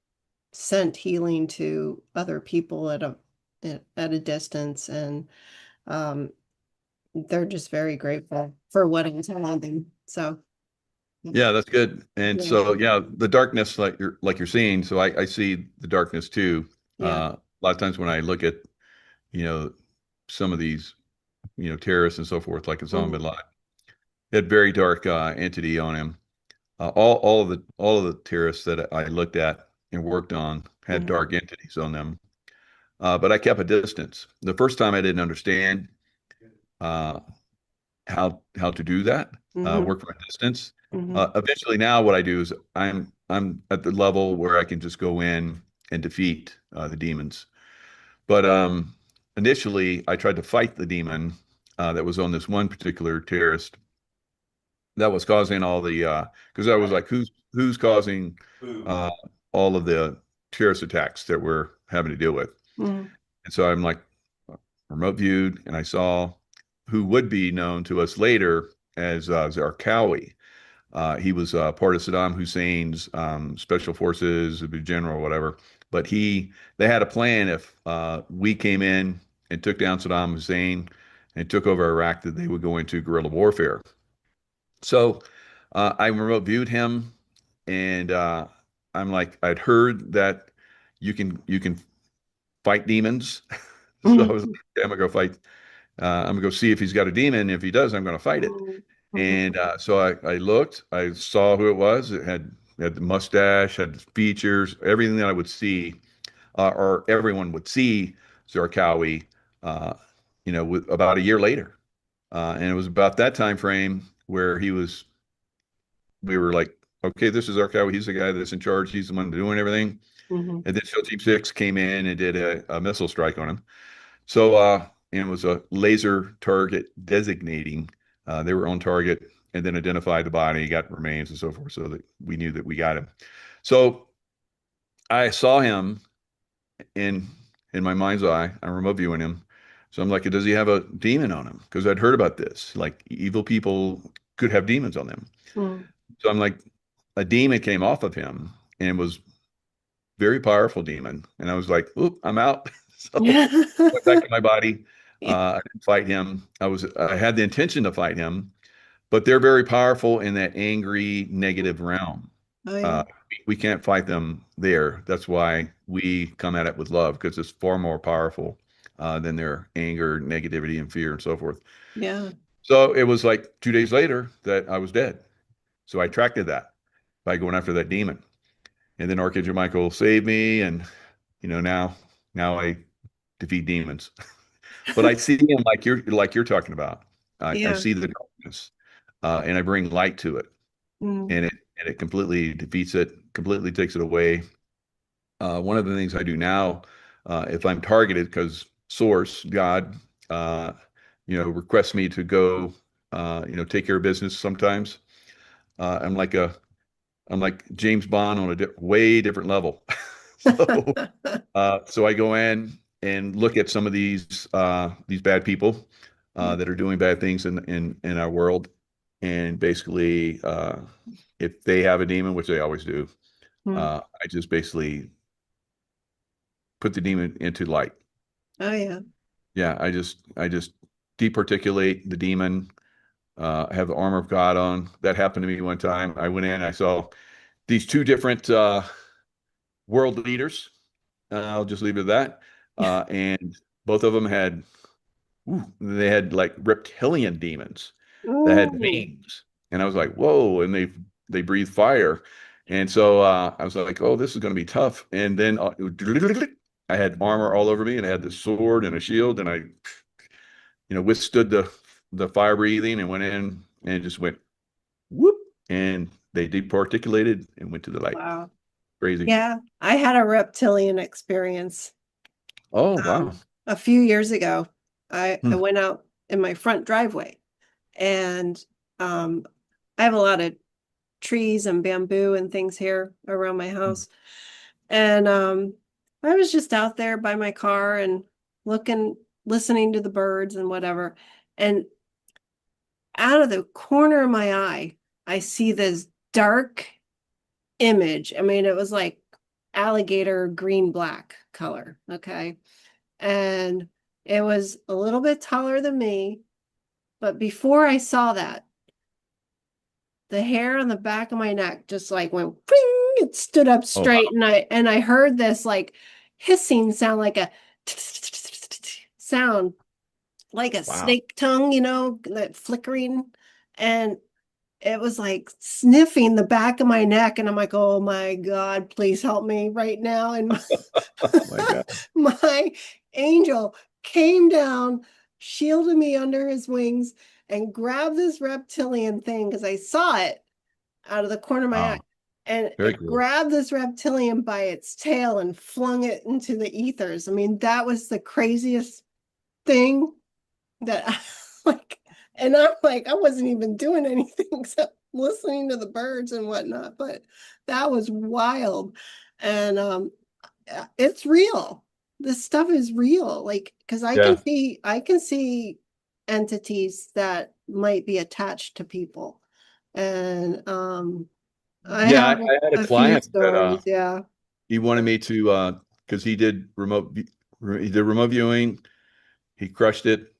sent healing to other people at a distance, and um, they're just very grateful for what I'm telling them. So Yeah, that's good. And yeah, so, yeah, the darkness, like you're seeing, so I see the darkness too. yeah, A lot of times when I look at, you know, some of these, terrorists and so forth, like Osama bin mhm, Laden, had very dark entity on him. All of the terrorists that I looked at and worked on had mhm, dark entities on them. But I kept a distance. The first time I didn't understand uh, how to do that, mhm, work from a distance. mhm, Eventually, now what I do is I'm at the level where I can just go in and defeat the demons. But initially, I tried to fight the demon that was on this one particular terrorist that was causing all the because I was like, who's causing uh, all of the terrorist attacks that we're having to deal with? mhm, And so I'm like remote viewed, and I saw who would be known to us later as Zarqawi. He was part of Saddam Hussein's special forces, a general, whatever. But they had a plan if we came in and took down Saddam Hussein and took over Iraq, that they would go into guerrilla warfare. So I remote viewed him, and I'm like, I'd heard that you can fight demons. So I was like, mhm, okay, I'm gonna go fight. I'm gonna go see if he's got a demon. If he does, I'm gonna fight it. mhm, mhm, And so I looked, I saw who it was. It had the mustache, had the features, everything that I would see, or everyone would see Zarqawi, uh, about a year later. And it was about that time frame where we were like, okay, this is Zarqawi. He's the guy that's in charge. He's the one doing everything. mhm, And then SEAL Team 6 came in and did a missile strike on him. So, and it was a laser target designating. They were on target and then identified the body, got remains and so forth, so that we knew that we got him. So I saw him in in my mind's eye. I'm remote viewing him. So I'm like, does he have a demon on him? Because I'd heard about this. Like evil people could have demons on them. mhm. So I'm like, a demon came off of him and was very powerful demon. And I was like, oop, I'm out. So Yeah. went back to my body. I didn't fight him. I had the intention to fight him, but they're very powerful in that angry, negative realm. Oh yeah. Uh, we can't fight them there. That's why we come at it with love, because it's far more powerful than their anger, negativity, and fear and so forth. Yeah. So it was like 2 days later that I was dead. So I attracted that by going after that demon. And then Archangel Michael saved me, and now I defeat demons. But I see him like you're talking about. I Yeah. see the darkness, and I bring light to it, Mm, and it completely defeats it, completely takes it away. One of the things I do now, if I'm targeted, because Source God, uh, requests me to go, take care of business sometimes. Uh, I'm like a I'm like James Bond on a way different level. So I go in and look at some of these bad people Mm, that are doing bad things in our world, and basically, if they have a demon, which they always do, mm. I just basically put the demon into light. Oh yeah. Yeah, I just departiculate the demon. Have the armor of God on. That happened to me one time. I went in, I saw these two different world leaders. I'll just leave it at that. And both of them had, they had like reptilian demons that had Ooh, veins, and I was like, whoa! And they breathe fire, and so I was like, oh, this is going to be tough. And then I had armor all over me, and I had the sword and a shield, and I, withstood the fire breathing and went in and just went whoop, and they departiculated and went to the light. wow. Crazy. Yeah, I had a reptilian experience Oh, wow. a few years ago. I Hmm. went out in my front driveway and um, I have a lot of trees and bamboo and things here around my house. And I was just out there by my car and looking, listening to the birds and whatever. And out of the corner of my eye, I see this dark image. I mean, it was like alligator green black color. Okay. And it was a little bit taller than me. But before I saw that, the hair on the back of my neck just like went ping, it stood up Oh, straight, wow. and I heard this like hissing sound, like a sound, like a Wow. snake tongue, that flickering. And it was like sniffing the back of my neck. And I'm like, oh my God, please help me right now. And Oh my God. my angel came down, shielded me under his wings, and grabbed this reptilian thing because I saw it out of the corner of my eye. Wow. And Very it cool. grabbed this reptilian by its tail and flung it into the ethers. I mean, that was the craziest thing that I like. And I'm like, I wasn't even doing anything except listening to the birds and whatnot, but that was wild. And it's real. This stuff is real. Like, because Yeah. I can see entities that might be attached to people. And I Yeah, have I had a a few client that stories, yeah. he wanted me to because he did remote viewing. He crushed it.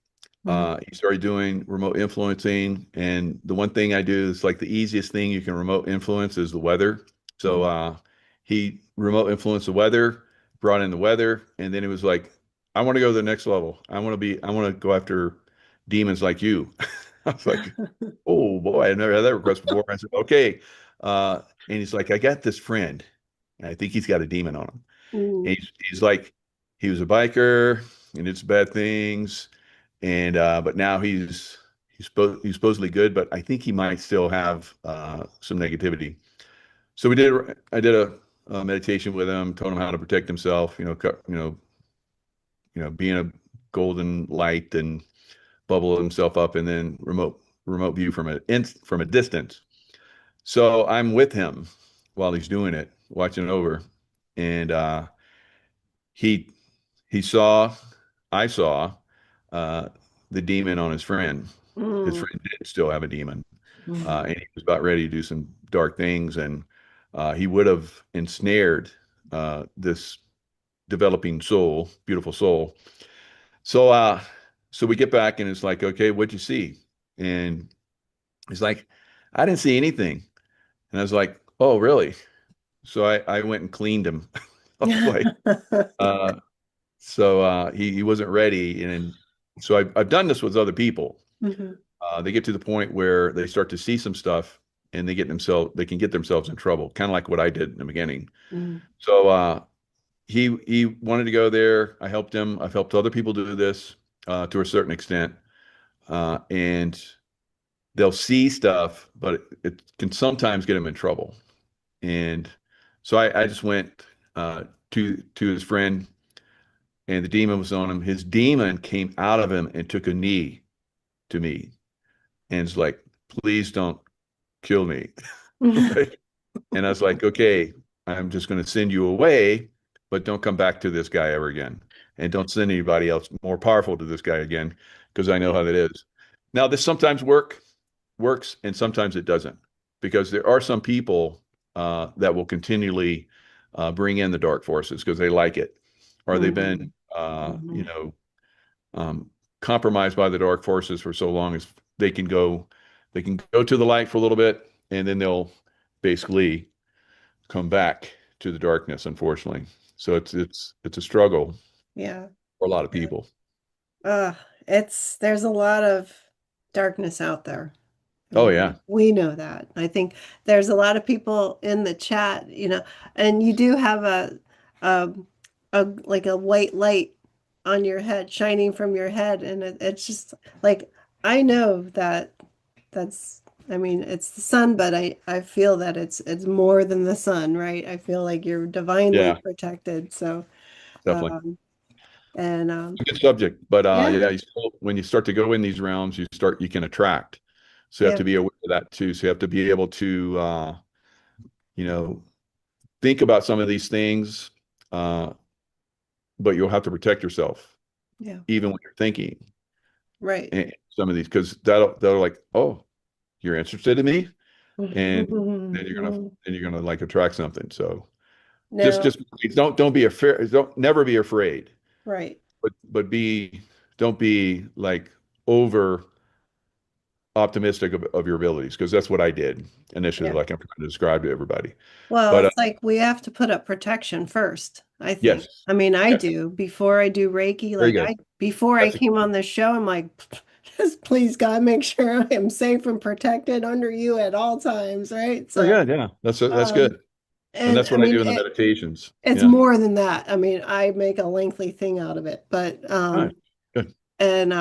Mhm. He started doing remote influencing, and the one thing I do is like the easiest thing you can remote influence is the weather. So Mhm. he remote influenced the weather, brought in the weather, and then it was like, I want to go to the next level. I want to go after demons like you. I was like, oh boy, I've never had that request before. I said, okay. And he's like, I got this friend, and I think he's got a demon on him. And Mm. he's like, he was a biker and did some bad things, and but now he's supposedly good, but I think he might still have some negativity. So I did a meditation with him, told him how to protect himself, being a golden light and bubble himself up, and then remote view from a distance. So I'm with him while he's doing it, watching it over, and he he saw, I saw uh, the demon on his friend. His Mm. friend did still have a demon, Mm. and he was about ready to do some dark things, and he would have ensnared this developing soul, beautiful soul. So, so we get back, and it's like, okay, what'd you see? And he's like, I didn't see anything. And I was like, oh, really? So I went and cleaned him. I was like, uh, he wasn't ready, and so I've done this with other people. Mhm. They get to the point where they start to see some stuff, and they can get themselves in trouble, kind of like what I did in the beginning. Mm. So he wanted to go there. I helped him. I've helped other people do this to a certain extent, and they'll see stuff, but it can sometimes get them in trouble. And so I just went to his friend, and the demon was on him. His demon came out of him and took a knee to me, and it's like, please don't kill me. Right? And I was like, okay, I'm just going to send you away, but don't come back to this guy ever again. and don't send anybody else more powerful to this guy again because I know how that is. Now, this sometimes works and sometimes it doesn't because there are some people that will continually bring in the dark forces because they like it or they've been, Mhm. Mhm. um, compromised by the dark forces for so long as they can go to the light for a little bit and then they'll basically come back to the darkness, unfortunately. So it's a struggle Yeah. for a lot of Yeah. people. Uh, there's a lot of darkness out there. Oh And yeah. we know that. I think there's a lot of people in the chat, and you do have a, like a white light on your head, shining from your head, and it's just like I know that that's. I mean, it's the sun, but I feel that it's more than the sun, right? I feel like you're divinely Yeah, protected. So, definitely. um, and It's a good subject, but yeah, yeah, when you start to go in these realms, you can attract. So you have yeah, to be aware of that too. So you have to be able to you know, think about some of these things, uh, but you'll have to protect yourself yeah, even when you're thinking right. some of these because they'll like, oh, you're interested in me, and then you're gonna like attract something. So No, just don't be afraid. Don't never be afraid, right. but don't be like over optimistic of your abilities because that's what I did initially, Yeah. like I'm trying to describe to everybody. Well, But it's like we have to put up protection first, I think. yes, I mean, I yes, do before I do Reiki. very Like good. before I That's a, came on this show, I'm like, just please God, make sure I am safe and protected under you at all times, right? very So, good. Yeah, that's um, good, and and that's I what I mean, do in the meditations. it's Yeah. more than that. I mean, I make a lengthy thing out of it, but All right. Good. and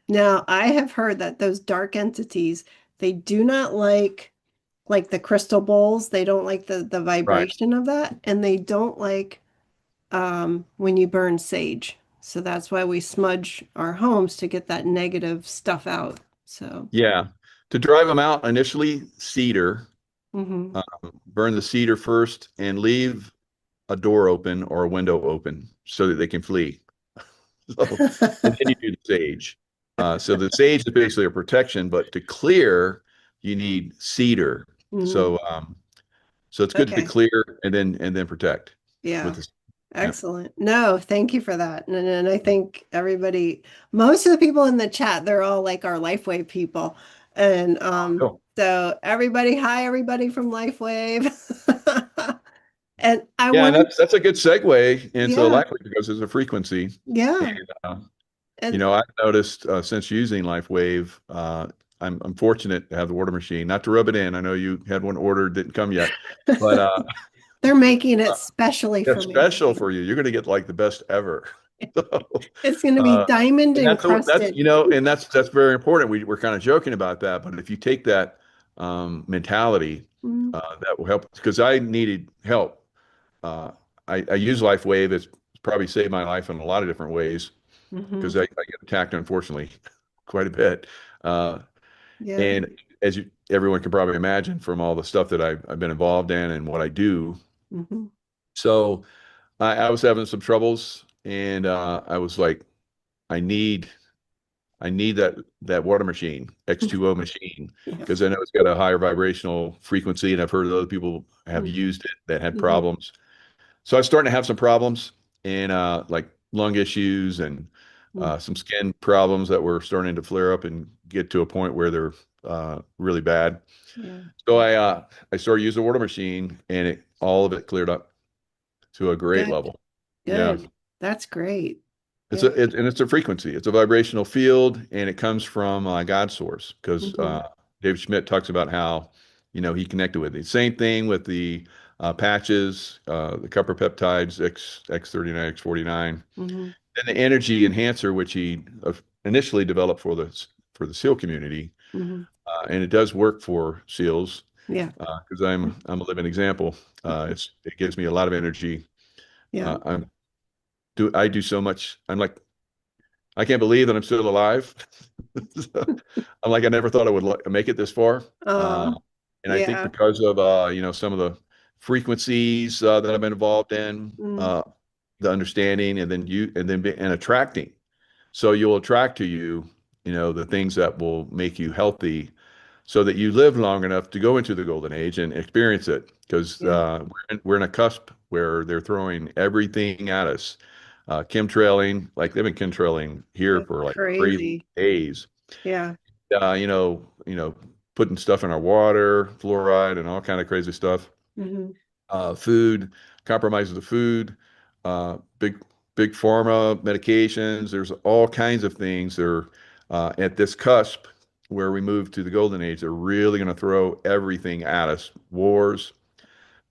now I have heard that those dark entities, they do not like the crystal bowls. They don't like the Right. vibration of that, and they don't like when you burn sage. So that's why we smudge our homes to get that negative stuff out. So, Yeah. To drive them out initially, cedar. hmm Burn the cedar first and leave a door open or a window open so that they can flee. So, and then you do the sage. So the sage is basically a protection, but to clear, you need cedar. hmm So so it's good to Okay. clear and then protect with Yeah. this. Yeah. Excellent. No, thank you for that. And I think everybody, most of the people in the chat, they're all like our Lifewave people. And Cool. so everybody, hi, everybody from Lifewave. And I Yeah, and wanted, that's a good segue into yeah, LifeWave because it's a frequency. And yeah. And I've noticed since using LifeWave, I'm fortunate to have the water machine. Not to rub it in, I know you had one ordered, didn't come yet, but they're making it specially for that's me. special for you. You're going to get like the best ever. So, It's going to be uh, diamond and that's encrusted. and that's very important. We're kind of joking about that, but if you take that mentality, Mm-hmm. that will help because I needed help. Uh, I use LifeWave. It's probably saved my life in a lot of different ways Mm-hmm. because I get attacked, unfortunately, quite a bit. Uh, Yeah. and everyone can probably imagine from all the stuff that I've been involved in and what I do. Mm-hmm. So I was having some troubles, and I was like, I need that water machine, X2O machine, Yeah. because I know it's got a higher vibrational frequency, and I've heard other people have used it that had Mm-hmm. problems. So I was starting to have some problems and like lung issues and some skin problems that were starting to flare up and get to a point where they're really bad. Yeah. So I started using the water machine and all of it cleared up to a great Good. level. Yeah. Good. That's great. It's Yeah. and it's a frequency. It's a vibrational field, and it comes from God source because Mm-hmm. David Schmidt talks about how he connected with it. Same thing with the patches, the copper peptides X39, X49, Mm-hmm. and the energy enhancer, which he initially developed for the SEAL community, Mm-hmm. and it does work for SEALs Yeah. because I'm a living example. It gives me a lot of energy. Yeah. I do so much. I'm like I can't believe that I'm still alive. So, I'm like, I never thought I would make it this far. Uh, Oh, and I think yeah. because of, some of the frequencies that I've been involved in, Mm. the understanding, and then and attracting. So you'll attract to you, the things that will make you healthy so that you live long enough to go into the golden age and experience it. Because Yeah. we're in a cusp where they're throwing everything at us. Chemtrailing, like they've been chemtrailing here It's for like crazy crazy. days. Yeah. Putting stuff in our water, fluoride, and all kind of crazy stuff. Hmm. Food, compromises the food, big pharma medications. There's all kinds of things. They're at this cusp where we move to the golden age. They're really going to throw everything at us. Wars.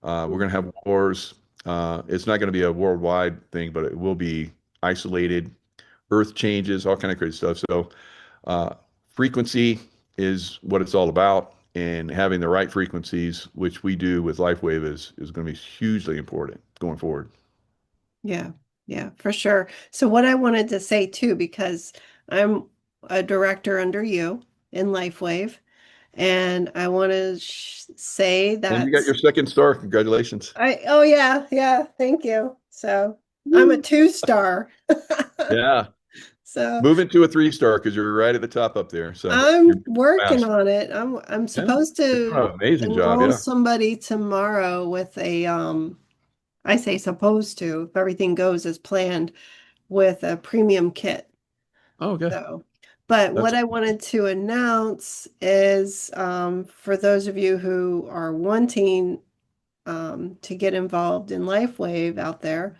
We're going to have wars. It's not going to be a worldwide thing, but it will be isolated. Earth changes, all kind of crazy stuff. So uh, frequency is what it's all about, and having the right frequencies, which we do with Lifewave, is going to be hugely important going forward. Yeah. Yeah, for sure. So what I wanted to say too, because I'm a director under you in Lifewave, and I want to say And you that got your second star. Congratulations. oh yeah, yeah, thank you. So I'm a Woo. 2-star. Yeah. So Move into a 3 star because you're right at the top up there. So you're I'm moving working fast. on it. I'm Yeah. supposed You're to doing an amazing job. enroll Yeah. somebody tomorrow with a I say supposed to, if everything goes as planned, with a premium kit. Oh, okay. So, but That's what I wanted to announce is for those of you who are wanting to get involved in LifeWave out there,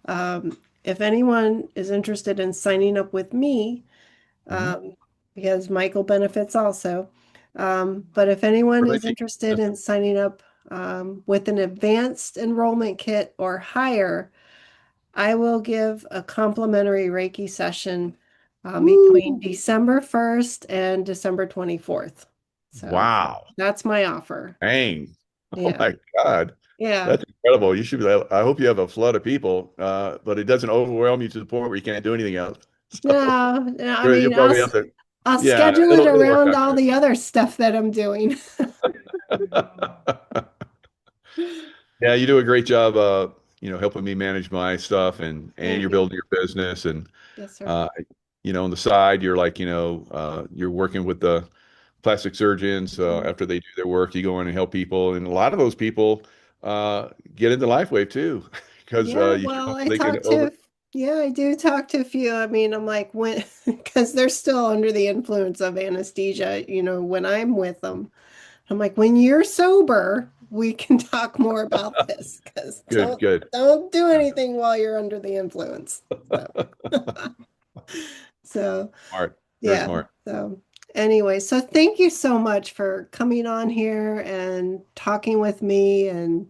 if anyone is interested in signing up with me, mhm. um, because Michael benefits also, but if anyone is Reiki interested in Session. signing up with an advanced enrollment kit or higher, I will give a complimentary Reiki session between Woo. December 1st and December 24th. So Wow. that's my offer. Dang. Oh Yeah. my God. Yeah. That's incredible. You should be, I hope you have a flood of people, but it doesn't overwhelm you to the point where you can't do anything else. So No, no, I you'll mean, probably have to, I'll yeah, schedule it it'll work around out all good. the other stuff that I'm doing. Yeah, you do a great job, helping me manage my stuff, and Thank you're you. building your business, and Yes, sir. uh, on the side, you're like, you're working with the plastic surgeons. Mhm. After they do their work, you go in and help people, and a lot of those people get into LifeWave too, because Yeah, you well, know they can yeah, I do talk to a few. I mean, I'm like, when, because they're still under the influence of anesthesia, when I'm with them. I'm like, when you're sober, we can talk more about this because good, good, don't do anything while you're under the influence. So, so smart, very yeah. smart. So anyway, so thank you so much for coming on here and talking with me and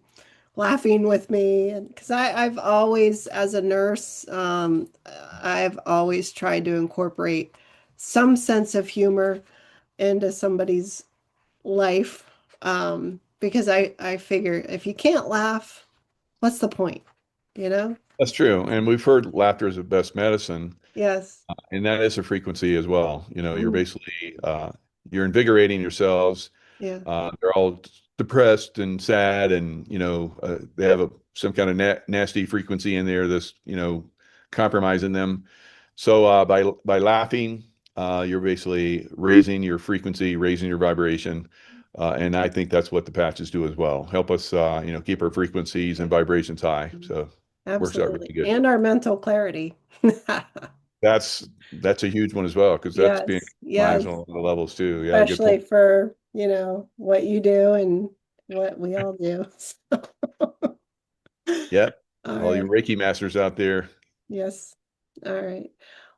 laughing with me. And because I've always, as a nurse, I've always tried to incorporate some sense of humor into somebody's life. Because I figure if you can't laugh, what's the point? You know? That's true, and we've heard laughter is the best medicine. Yes. And that is a frequency as well. You're Mm, basically you're invigorating yourselves. yeah. They're all depressed and sad, and they have some kind of nasty frequency in there that's compromising them. So by laughing, you're basically raising your frequency, raising your vibration, and I think that's what the patches do as well. Help us, keep our frequencies and vibrations high. So works out really Absolutely. good. And our mental clarity. That's a huge one as well because that's being Yes. Yes. compromised on the levels too. Yeah, good Especially point. for, what you do and what we all do. Yep. All All you right. Reiki masters out there. Yes. All right.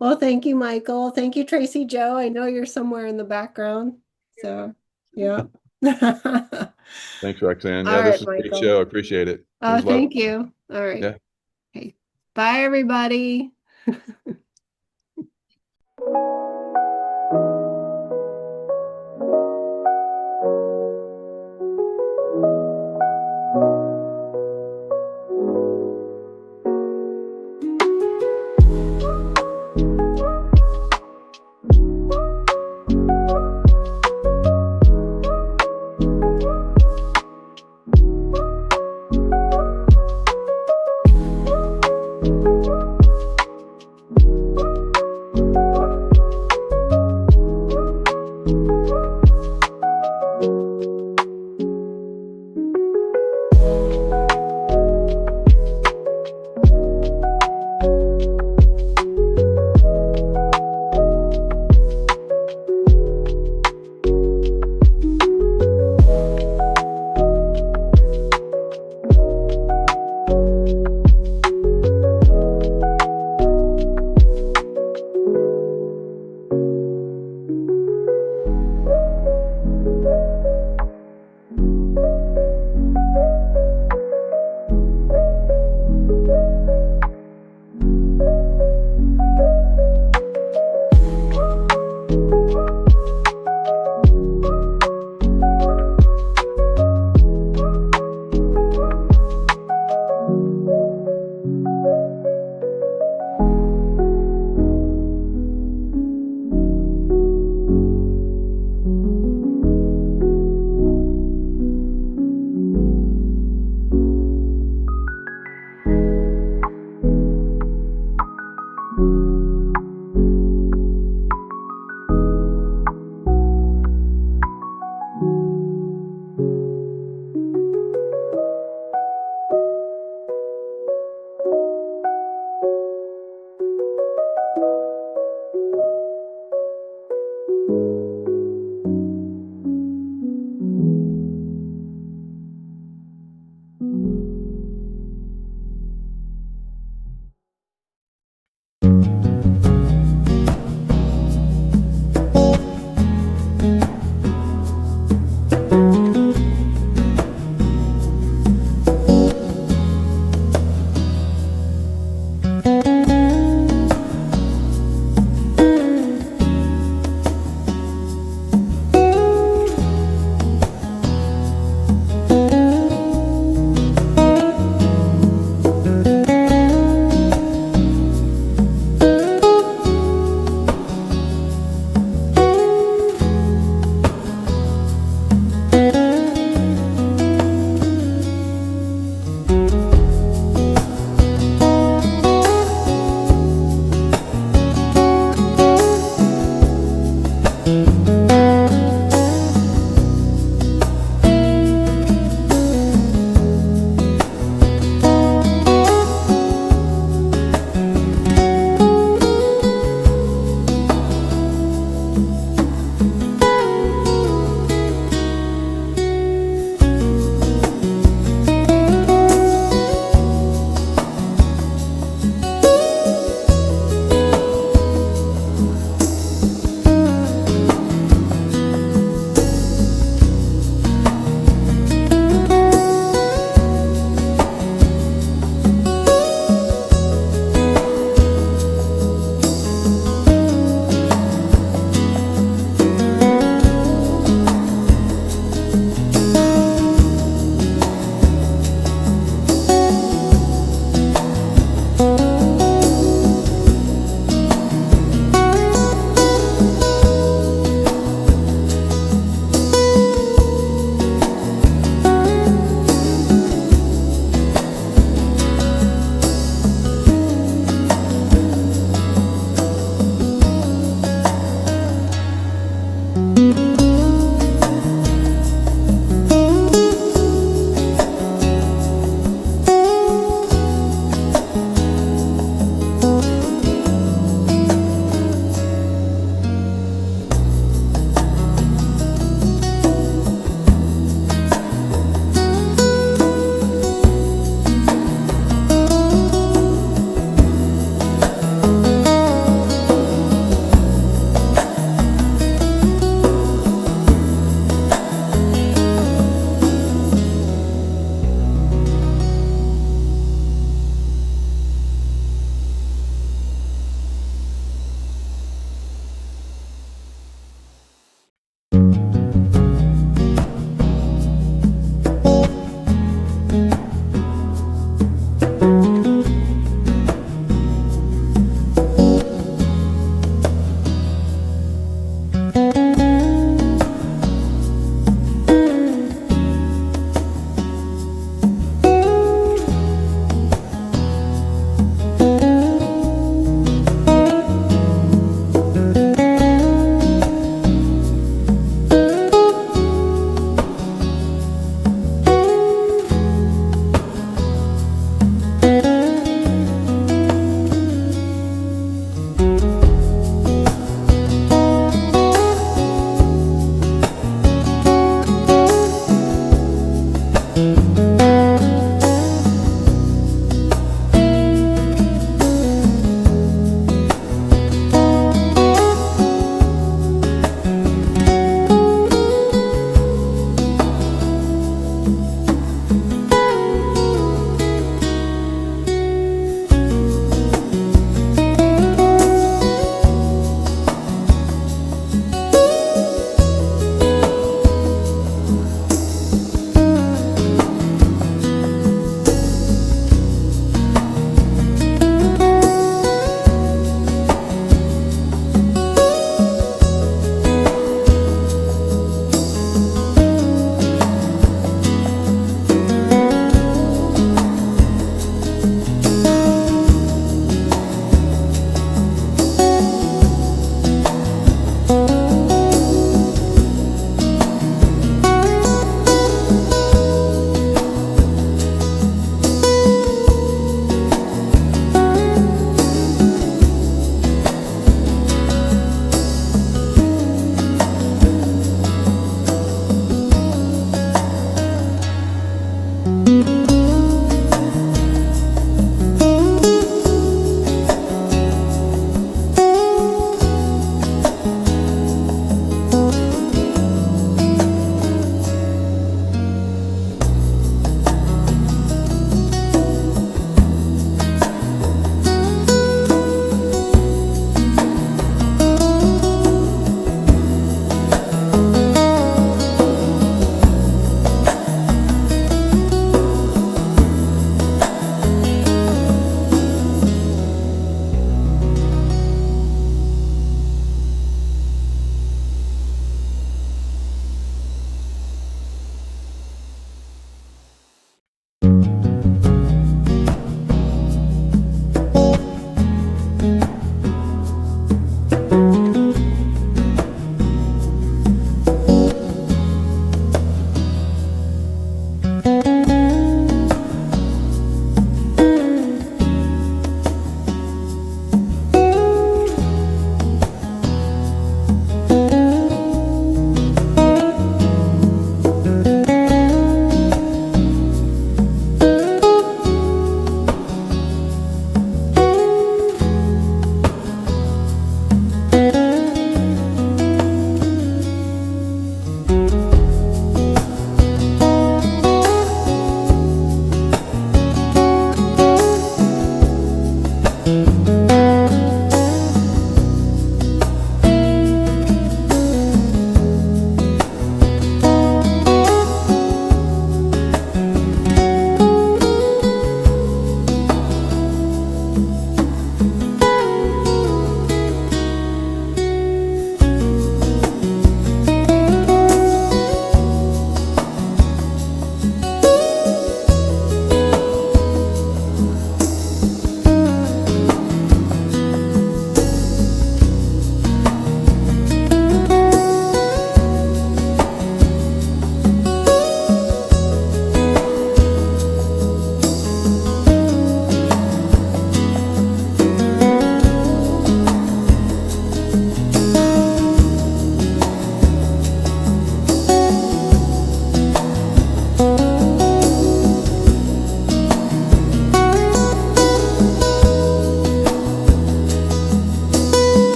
Well, thank you, Michael. Thank you, Tracy Joe. I know you're somewhere in the background. So, yeah. Thanks, Roxanne. All Yeah, this right, is a great Michael. show. I appreciate it. It was a lot of Thank fun. you. All right. Yeah. Okay. Bye, everybody.